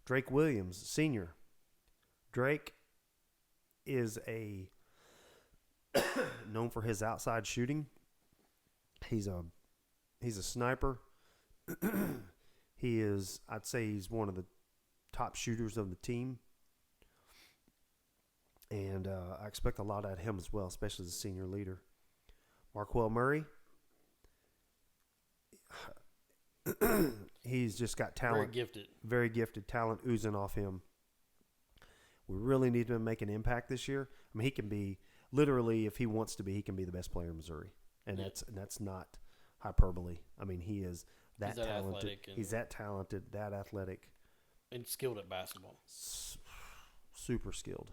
Drake Williams, senior. Drake is known for his outside shooting. He's a sniper. I'd say he's one of the top shooters of the team. And I expect a lot out of him as well, especially as a senior leader. Marquel Murray. He's just got talent. Very gifted talent oozing off him. We really need him to make an impact this year. I mean, he can be, literally, if he wants to be, he can be the best player in Missouri. And that's not hyperbole. I mean, he is that talented. He's that talented, that athletic. And skilled at basketball. Super skilled.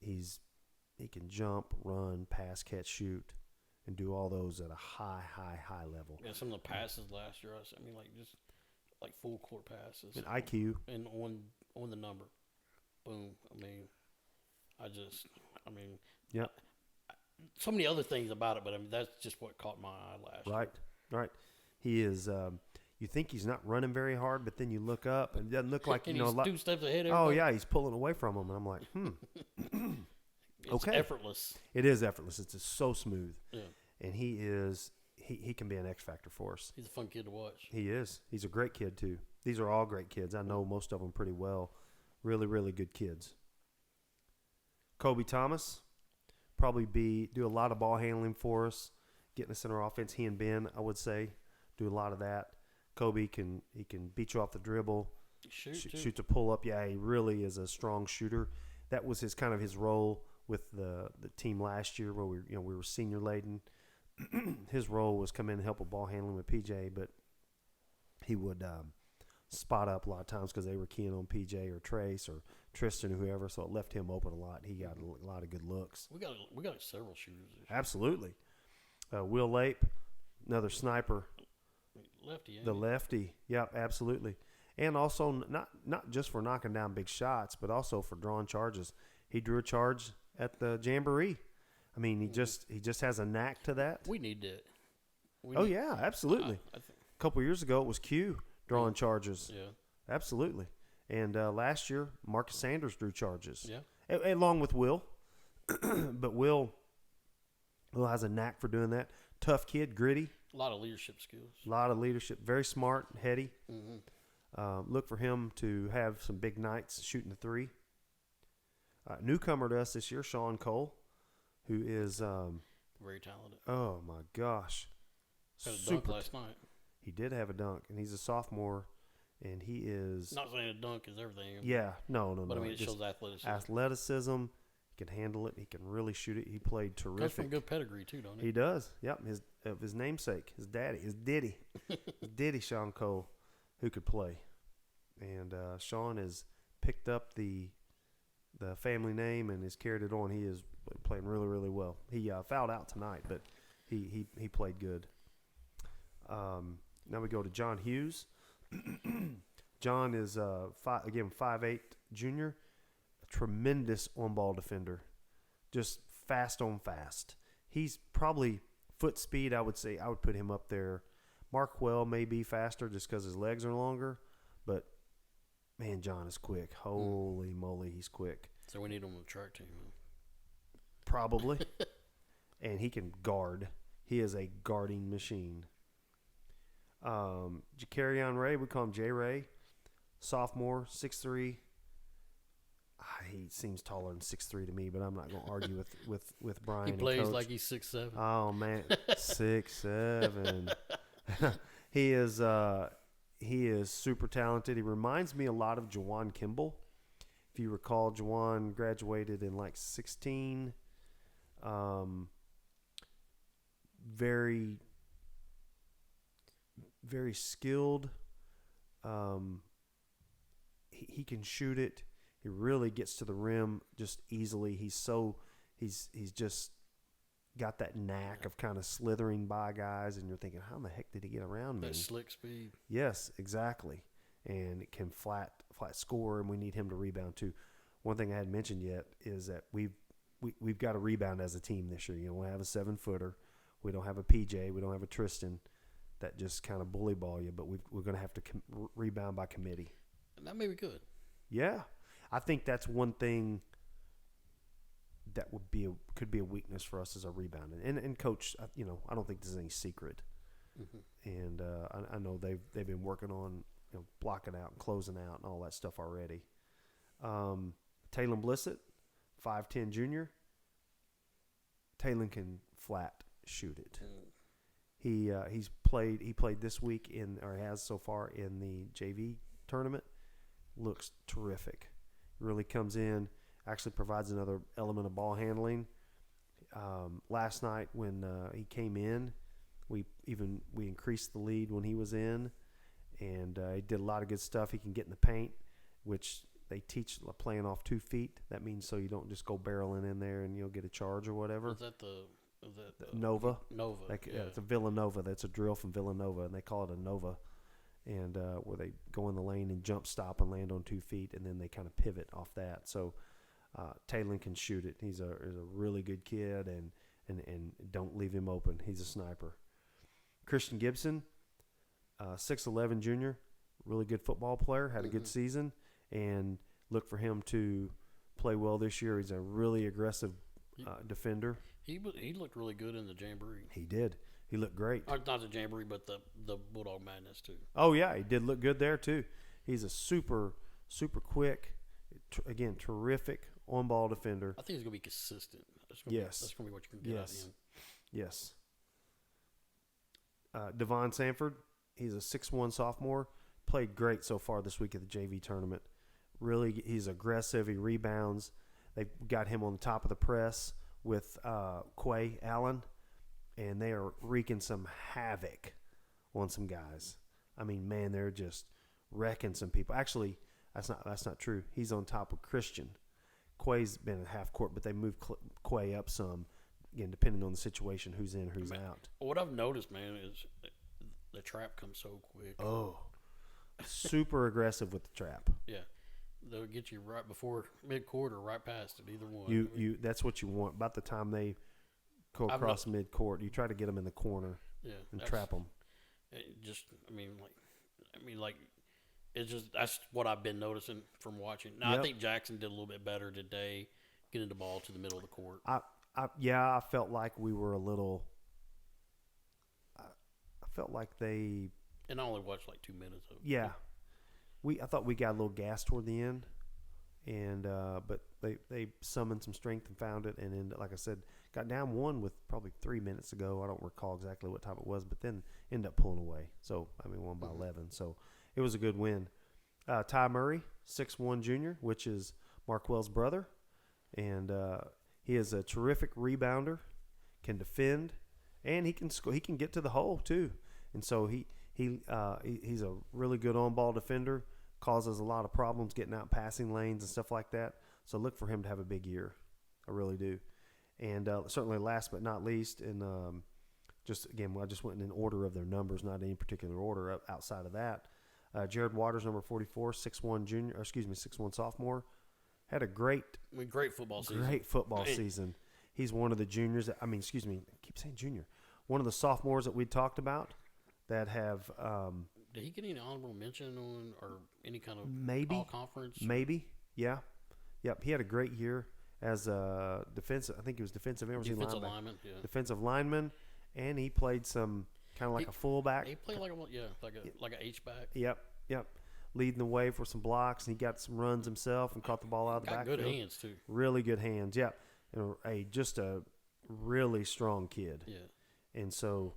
He can jump, run, pass, catch, shoot, and do all those at a high level. Yeah, some of the passes last year, just full court passes. And IQ. And on the number. Boom. Yep. So many other things about it, but that's just what caught my eye last year. Right. He is. You think he's not running very hard, but then you look up and it doesn't look like and he's 2 steps ahead. Oh yeah, he's pulling away from him, and I'm like, It's okay. effortless. It is effortless. It's just so smooth. Yeah. And he is. He can be an X factor for us. He's a fun kid to watch. He is. He's a great kid too. These are all great kids. I know most of them pretty well. Really, really good kids. Kobe Thomas, probably do a lot of ball handling for us, getting us in our offense. He and Ben, I would say, do a lot of that. Kobe can beat you off the dribble, shoots a pull up. Yeah, he really is a strong shooter. That was his role with the team last year, where we were senior laden. His role was come in and help with ball handling with PJ, but he would spot up a lot of times because they were keying on PJ or Trace or Tristan or whoever, so it left him open a lot. He got a lot of good looks. We got several shooters this year. Absolutely. Will Lape, another sniper. Lefty, The lefty. Yep, absolutely. And also not just for knocking down big shots, but also for drawing charges. He drew a charge at the Jamboree. I mean, he just has a knack to that. We need that. Yeah, absolutely. A couple years ago, it was Q drawing charges. Yeah. Absolutely. And last year, Marcus Sanders drew charges. Yeah. Along with Will. But Will has a knack for doing that. Tough kid, gritty. A lot of leadership skills. A lot of leadership. Very smart, heady. Mm-hmm. Look for him to have some big nights shooting the three. Newcomer to us this year, Sean Cole, who is very talented. Oh my gosh, Had a dunk last night. He did have a dunk, and he's a sophomore, and he is not saying a dunk is everything. Yeah, no. But I mean, it shows athleticism. Athleticism. He can handle it. He can really shoot it. He played terrific. Comes from good pedigree too, don't he? He does. Yep. His namesake, his daddy, his Diddy, Sean Cole, who could play, and Sean has picked up the family name and has carried it on. He is playing really, really well. He fouled out tonight, but he played good. Now we go to John Hughes. John is 5'8" junior, a tremendous on-ball defender, just fast on fast. He's probably foot speed. I would say I would put him up there. Markwell may be faster just because his legs are longer, but man, John is quick. Holy moly, he's quick. So we need him on the track team. Huh? Probably. And he can guard. He is a guarding machine. Jacarion Ray, we call him J Ray, sophomore, 6'3". He seems taller than 6'3" to me, but I'm not going to argue with Brian. He plays Coach. like he's 6'7". Oh man, 6'7". He is super talented. He reminds me a lot of Jawan Kimball. If you recall, Jawan graduated in like 16. Very, very skilled. He can shoot it. He really gets to the rim just easily. He's just got that knack of kind of slithering by guys, and you're thinking, how in the heck did he get around me? That slick speed. Yes, exactly. And it can flat score, and we need him to rebound too. One thing I hadn't mentioned yet is that we've got to rebound as a team this year. You know, we have a 7-footer. We don't have a PJ. We don't have a Tristan that just kind of bully ball you, but we're going to have to rebound by committee. And that may be good. Yeah. I think that's one thing that could be a weakness for us as a rebounding. And coach, you know, I don't think there's any secret. Mm-hmm. And I know they've been working on, you know, blocking out and closing out and all that stuff already. Taylon Blissett, 5'10" junior. Taylon can flat shoot it. He played this week has so far in the JV tournament. Looks terrific. Really comes in, actually provides another element of ball handling. Last night when he came in, we increased the lead when he was in, and he did a lot of good stuff. He can get in the paint, which they teach playing off 2 feet. That means so you don't just go barreling in there and you'll get a charge or whatever. Is that the Nova? Nova. Yeah. It's a Villanova. That's a drill from Villanova, and they call it a Nova. And where they go in the lane and jump stop and land on 2 feet, and then they kind of pivot off that. So Taylon can shoot it. He's a really good kid, and don't leave him open. He's a sniper. Christian Gibson, 6'11" junior, really good football player, had a good season, and look for him to play well this year. He's a really aggressive defender. He looked really good in the Jamboree. He did. He looked great. Not the Jamboree, but the Bulldog Madness too. Oh yeah, he did look good there too. He's a super quick, again, terrific on-ball defender. I think he's gonna be consistent. That's gonna be what you can get out of him. Yes. Devon Sanford, he's a 6'1" sophomore. Played great so far this week at the JV tournament. Really, he's aggressive. He rebounds. They've got him on the top of the press with Quay Allen, and they are wreaking some havoc on some guys. I mean, man, they're just wrecking some people. Actually, that's not true. He's on top of Christian. Quay's been in half court, but they moved Quay up some. Again, depending on the situation, who's in, who's out. What I've noticed, man, is the trap comes so quick. Oh, super aggressive with the trap. Yeah, they'll get you right before mid-court or right past it, either one. You that's what you want. About the time they go across mid-court, you try to get them in the corner. Yeah, and trap them. It's just that's what I've been noticing from watching. Now I think Jackson did a litting bit better today, getting the ball to the middle of the court. I felt like we were a little. I felt like they. And I only watched like 2 minutes of it. Yeah, I thought we got a little gas toward the end, and but they summoned some strength and found it, and then, like I said, got down one with probably 3 minutes ago. I don't recall exactly what time it was, but then ended up pulling away. So won by 11. So it was a good win. Ty Murray, 6'1" junior, which is Marquell's brother, and he is a terrific rebounder, can defend, and he can score. He can get to the hole too, and so he's a really good on-ball defender. Causes a lot of problems getting out passing lanes and stuff like that. So look for him to have a big year. I really do. And certainly last but not least, and I just went in order of their numbers, not any particular order outside of that. Jared Waters, number 44, 6'1" junior, 6'1" sophomore, had a great football season. Great football season. He's one of the juniors. I keep saying junior. One of the sophomores that we talked about that have. Did he get any honorable mention on or any kind of all conference? Maybe, yeah. Yep, he had a great year as a defensive. I think he was defensive lineman. Yeah. Defensive lineman, and he played some kind of like a fullback. He played like an H-back. Yep. Leading the way for some blocks, and he got some runs himself and caught the ball out of the backfield. Got good hands too. Really good hands, yeah. And just a really strong kid. Yeah. And so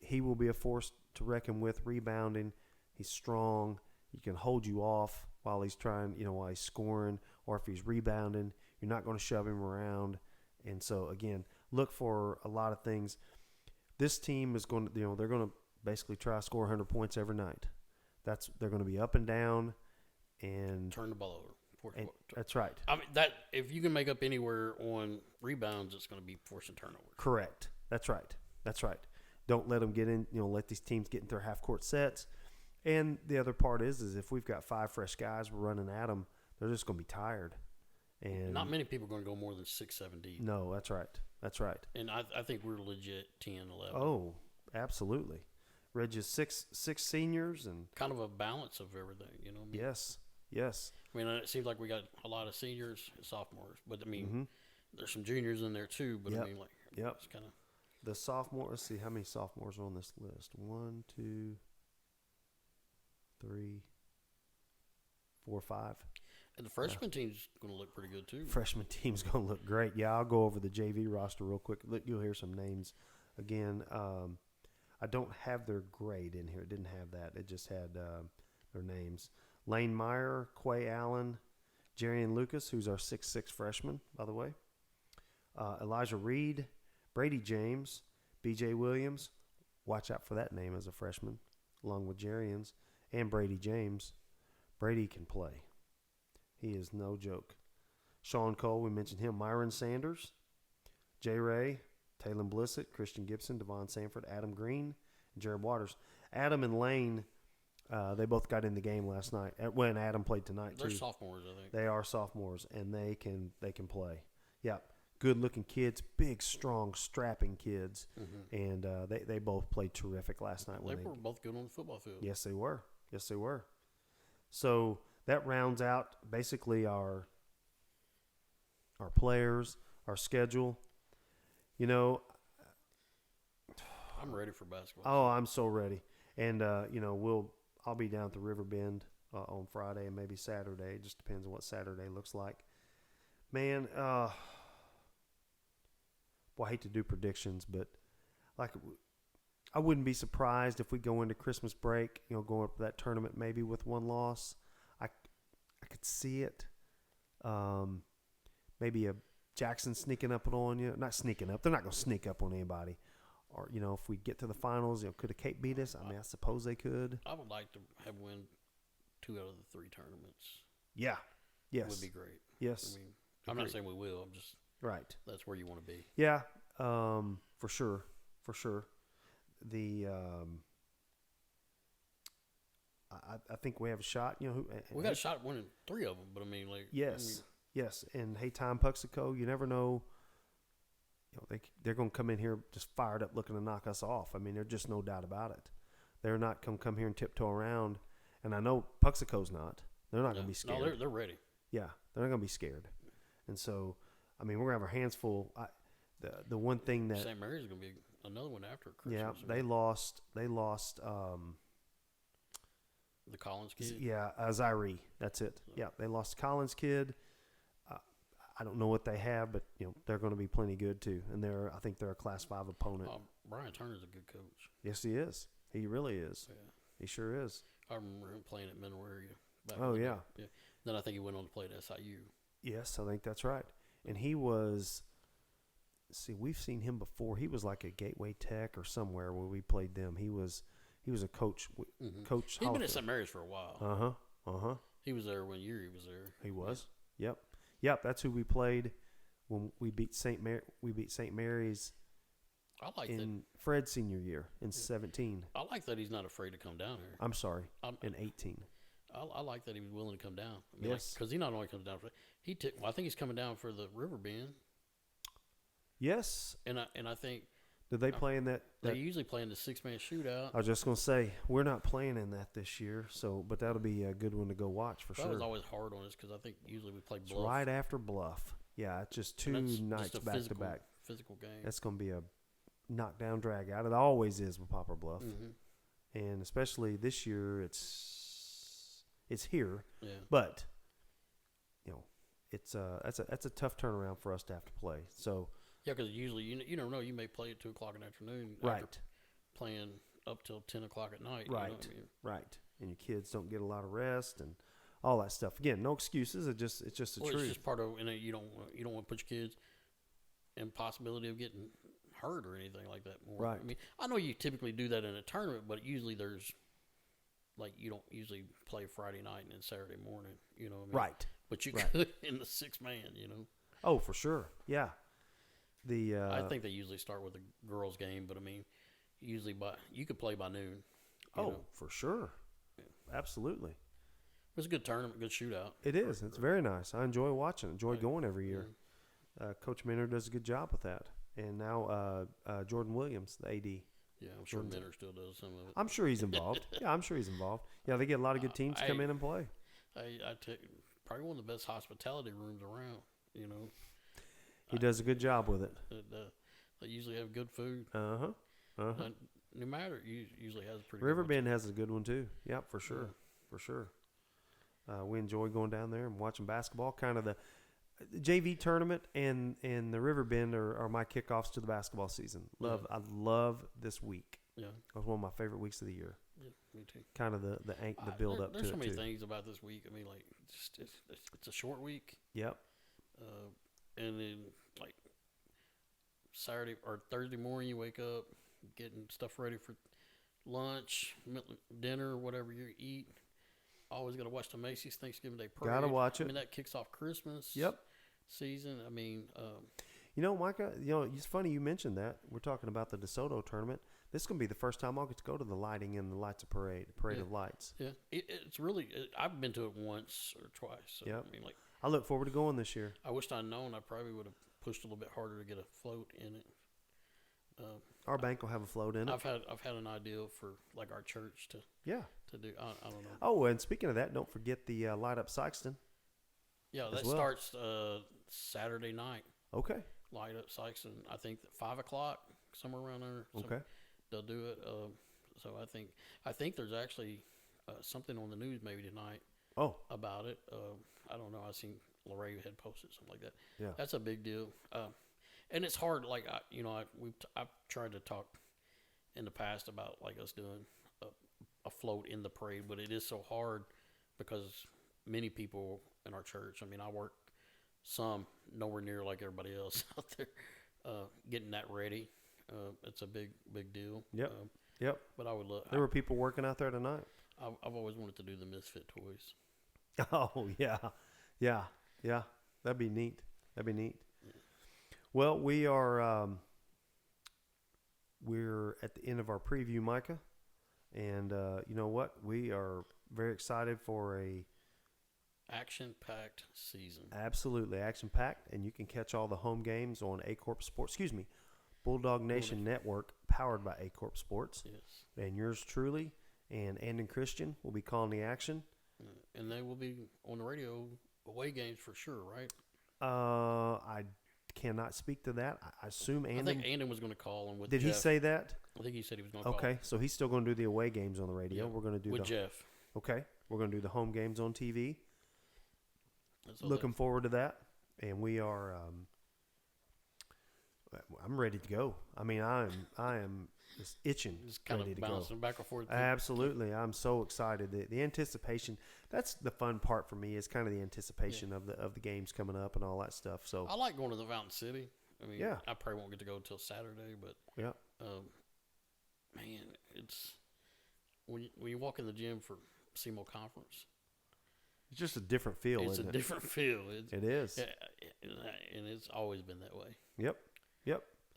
he will be a force to reckon with rebounding. He's strong. He can hold you off while he's while he's scoring, or if he's rebounding, you're not going to shove him around. And so again, look for a lot of things. This team is going to, they're going to basically try to score 100 points every night. They're going to be up and down and turn the ball over. That's right. That if you can make up anywhere on rebounds, it's going to be forcing turnovers. Correct. That's right. Don't let them get in, let these teams get into their half-court sets. And the other part is if we've got 5 fresh guys we're running at them, they're just going to be tired. And not many people are going to go more than 6-7 deep. No, that's right. And I think we're legit 10, 11. Oh, absolutely. Reggie's six seniors and kind of a balance of everything, Yes. It seems like we got a lot of seniors and sophomores, but there's some juniors in there too. But yep. It's kind of the sophomore. Let's see how many sophomores are on this list. 1, 2, 3, 4, 5. And the freshman team's going to look pretty good too. Freshman team's going to look great. Yeah, I'll go over the JV roster real quick. You'll hear some names again. I don't have their grade in here. It didn't have that. It just had their names. Lane Meyer, Quay Allen, Jarian Lucas, who's our 6'6" freshman, by the way. Elijah Reed, Brady James, B.J. Williams. Watch out for that name as a freshman, along with Jarian's and Brady James. Brady can play. He is no joke. Sean Cole, we mentioned him. Myron Sanders, J. Ray, Taylor Blissett, Christian Gibson, Devon Sanford, Adam Green, and Jared Waters. Adam and Lane, they both got in the game last night. When Adam played tonight, they're too. Sophomores, I think. They are sophomores, and they can play. Yeah, good-looking kids, big, strong, strapping kids, and they both played terrific last night. They were both good on the football field. Yes, they were. So that rounds out basically our players, our schedule. I'm ready for basketball. Oh, I'm so ready. And I'll be down at the River Bend on Friday and maybe Saturday. It just depends on what Saturday looks like. Man, boy, I hate to do predictions, but I wouldn't be surprised if we go into Christmas break, going up to that tournament maybe with one loss. I could see it. Maybe a Jackson sneaking up on you. Not sneaking up. They're not going to sneak up on anybody. Or, if we get to the finals, could a Cape beat us? I suppose they could. I would like to have win 2 out of the 3 tournaments. Yeah. Yes. Would be great. Yes. I mean, I'm not saying we will. I'm just right. That's where you want to be. Yeah. For sure. For sure. The I think we have a shot. You know, We got a shot at winning 3 of them, but I mean, like yes, yes. And Hayti and Puxico, you never know. You know, they're going to come in here just fired up, looking to knock us off. I mean, there's just no doubt about it. They're not going to come here and tiptoe around. And I know Puxico's not. They're not going to be scared. No, they're ready. Yeah, they're not going to be scared. And so, I mean, we're going to have our hands full. The one thing that St. Mary's is going to be another one after Christmas. Yeah, they lost. The Collins kid. Yeah, Zaire. That's it. Yeah, they lost Collins kid. I don't know what they have, but you know they're going to be plenty good too. And I think they're a Class 5 opponent. Brian Turner's a good coach. Yes, he is. He really is. Yeah. He sure is. I remember him playing at Mineral Area. Oh yeah. Yeah. Then I think he went on to play at SIU. Yes, I think that's right. And he was. See, we've seen him before. He was like a Gateway Tech or somewhere where we played them. He was a coach. Mm-hmm. Coach. He's been at St. Mary's for a while. He was there when Yuri was there. He was. Yeah. Yep. That's who we played when we beat St. Mary's. I like in that. Fred's senior year in 17. I like that he's not afraid to come down here. I'm sorry, in 18. I like that he was willing to come down. I mean, yes, because he not only comes down for I think he's coming down for the River Bend. Yes, and I think did they play in that? They usually play in the 6-man shootout. I was just gonna say we're not playing in that this year, but that'll be a good one to go watch for sure. That was always hard on us because I think usually we play Bluff. It's right after Bluff. Yeah, it's just 2 nights back to back. Physical game. That's gonna be a knockdown drag out. It always is with Poplar Bluff, and especially this year, it's here. Yeah. But you know, that's a tough turnaround for us to have to play. So. Yeah, because usually you never know. You may play at 2 o'clock in the afternoon. Right. After playing up till 10 o'clock at night. Right. You know what I mean? Right. And your kids don't get a lot of rest and all that stuff. Again, no excuses. It's just the truth. It's just part of. And you don't want to put your kids in possibility of getting hurt or anything like that. More. Right. I mean, I know you typically do that in a tournament, but usually there's like you don't usually play Friday night and then Saturday morning. You know what I mean? Right. But you could in the 6-man. You know. Oh, for sure. Yeah. I think they usually start with a girls' game, but I mean, usually you could play by noon. Oh, know. For sure. Yeah. Absolutely. It was a good tournament, good shootout. It is. It's very nice. I enjoy watching. Enjoy going every year. Coach Minner does a good job with that. And now Jordan Williams, the AD. Yeah, I'm sure Minner still does some of it. I'm sure he's involved. Yeah, I'm sure he's involved. Yeah, they get a lot of good teams come in and play. I take probably one of the best hospitality rooms around. You know. He does a good job with it. They usually have good food. New Matter usually has a pretty River good Bend has a good one too. Yep, for sure. For sure. We enjoy going down there and watching basketball. Kind of the JV tournament and the River Bend are my kickoffs to the basketball season. I love this week. Yeah. It was one of my favorite weeks of the year. Yeah, me too. Kind of the build up to it. There's so many things about this week. I mean, like it's a short week. Yep. And then like Saturday or Thursday morning, you wake up, getting stuff ready for lunch, dinner, whatever you eat. Always got to watch the Macy's Thanksgiving Day parade. Got to watch it. I mean, that kicks off Christmas. Yep. Season. I mean, you know, Micah. You know, it's funny you mentioned that. We're talking about the DeSoto tournament. This is gonna be the first time I'll get to go to the lighting and the lights of parade of lights. Yeah, it's really. I've been to it once or twice. So, yep. I mean, like. I look forward to going this year. I wished I'd known. I probably would have pushed a little bit harder to get a float in it. Our bank will have a float in it. I've had an idea for like our church to do. I don't know. Oh, and speaking of that, don't forget the light up Sykston. Yeah, that starts Saturday night. Okay. Light up Sikston. I think 5 o'clock, somewhere around there. Okay. They'll do it. So I think there's actually something on the news maybe tonight. Oh. About it. I don't know. I seen Lorraine had posted something like that. Yeah. That's a big deal. And it's hard. Like I've tried to talk in the past about like us doing a float in the parade, but it is so hard because many people in our church. I mean, I work some nowhere near like everybody else out there, getting that ready. It's a big deal. Yep. Yep. But I would love. There were people working out there tonight. I've always wanted to do the Misfit toys. Oh yeah, yeah, yeah. That'd be neat. Yeah. Well, we're at the end of our preview, Micah, and you know what? We are very excited for a action-packed season. Absolutely action-packed, and you can catch all the home games on A-Corp Sports. Bulldog Nation Network, powered by A-Corp Sports. Yes. And yours truly and Andon Christian will be calling the action. And they will be on the radio away games for sure, right? I cannot speak to that. I assume Andon. I think Andon was going to call him with Did Jeff. he say that? I think he said he was going to call. Okay, so he's still going to do the away games on the radio. Yeah, We're going to do with Jeff. Okay, we're going to do the home games on TV. So looking forward to that, and we are. I'm ready to go. I mean, I am just itching, just kind ready of to bouncing go. Back and forth. Absolutely, I'm so excited. The anticipation. That's the fun part for me. Is kind of the anticipation of the games coming up and all that stuff. So I like going to the Fountain City. I mean, yeah. I probably won't get to go until Saturday, but yeah, man, it's when you walk in the gym for SEMO Conference. It's just a different feel. It's isn't a it? different feel. It is. And it's always been that way. Yep.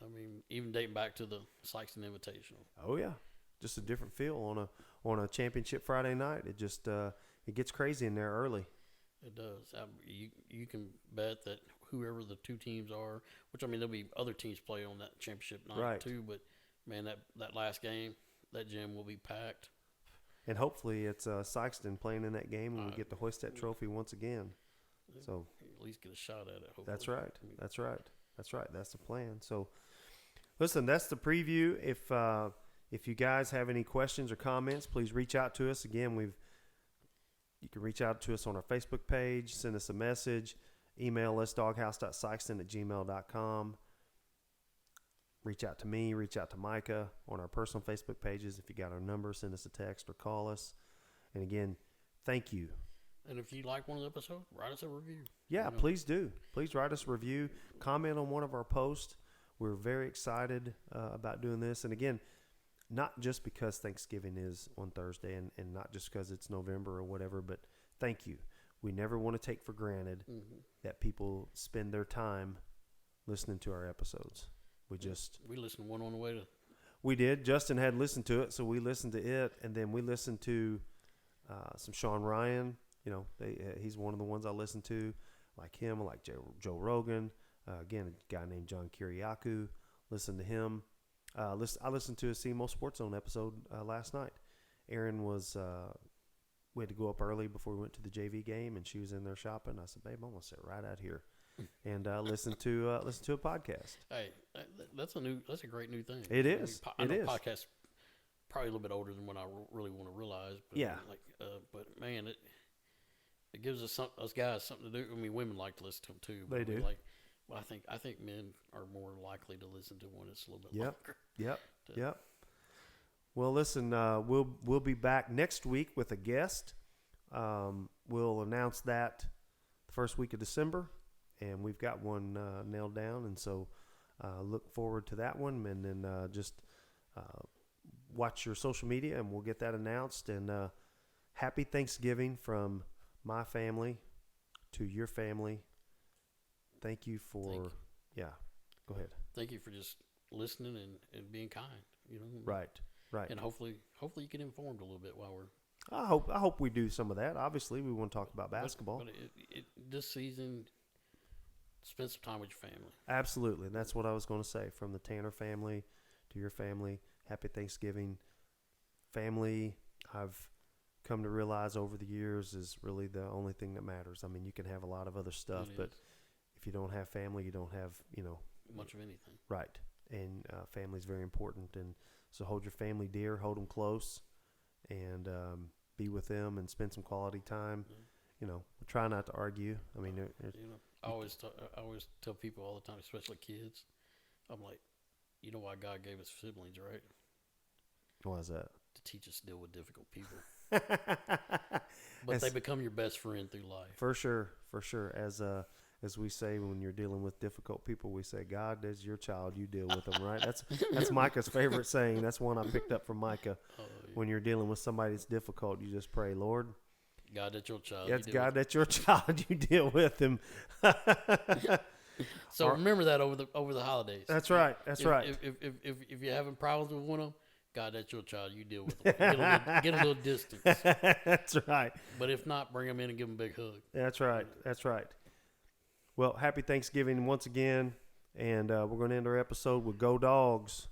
I mean, even dating back to the Sikston Invitational. Oh yeah, just a different feel on a championship Friday night. It just it gets crazy in there early. It does. You can bet that whoever the two teams are, which I mean there'll be other teams play on that championship night too. But man, that last game, that gym will be packed. And hopefully it's Sykston playing in that game, and we get to hoist that trophy once again. So at least get a shot at it. Hopefully. That's right. That's right. That's the plan. So, listen, that's the preview. If you guys have any questions or comments, please reach out to us. Again, you can reach out to us on our Facebook page, send us a message, email us doghouse.sykston@gmail.com. Reach out to me, reach out to Micah on our personal Facebook pages. If you got our number, send us a text or call us. And again, thank you. And if you like one of the episodes, write us a review. Yeah, please do. Please write us a review. Comment on one of our posts. We're very excited about doing this. And again, not just because Thanksgiving is on Thursday and not just because it's November or whatever, but thank you. We never want to take for granted that people spend their time listening to our episodes. We listened to one on the way to. We did. Justin had listened to it, so we listened to it, and then we listened to some Sean Ryan. You know, he's one of the ones I listen to, like him, like Joe Rogan. Again, a guy named John Kiriakou. Listen to him. I listened to a SEMO Sports Zone episode last night. Erin was, we had to go up early before we went to the JV game, and she was in there shopping. I said, babe, I'm going to sit right out here and listen to a podcast. Hey, that's a great new thing. It is. I know podcasts probably a little bit older than what I really want to realize. But yeah. But man, it gives us guys something to do. I mean, women like to listen to them too. They do. Well, I think men are more likely to listen to one that's a little bit longer. Yep. Well, listen, we'll be back next week with a guest. We'll announce that the first week of December, and we've got one nailed down, and so look forward to that one, and then just watch your social media, and we'll get that announced. And happy Thanksgiving from my family to your family. Thank you for, yeah, go ahead. Thank you for just listening and being kind, you know. Right. And hopefully you get informed a little bit while we're. I hope we do some of that. Obviously, we want to talk about basketball. But this season, spend some time with your family. Absolutely. And that's what I was going to say. From the Tanner family to your family, happy Thanksgiving. Family, I've come to realize over the years, is really the only thing that matters. I mean, you can have a lot of other stuff, but if you don't have family, you don't have, much of anything. Right. And family is very important. And so hold your family dear, hold them close, and be with them and spend some quality time. Try not to argue. I mean, I always tell people all the time, especially kids, I'm like, you know why God gave us siblings, right? Why is that? To teach us to deal with difficult people. But they become your best friend through life. For sure. As we say when you're dealing with difficult people, we say, God is your child, you deal with them, right? That's Micah's favorite saying. That's one I picked up from Micah. Oh, when you're dealing with somebody that's difficult, you just pray, Lord, God, that's your child. that's God, that's your child. You deal with him. So remember that over the holidays. That's right. That's right. If you're having problems with one of them, God, that's your child. You deal with them. Get a little distance. That's right. But if not, bring them in and give them a big hug. That's right. That's right. Well, happy Thanksgiving once again, and we're going to end our episode with Go Dogs.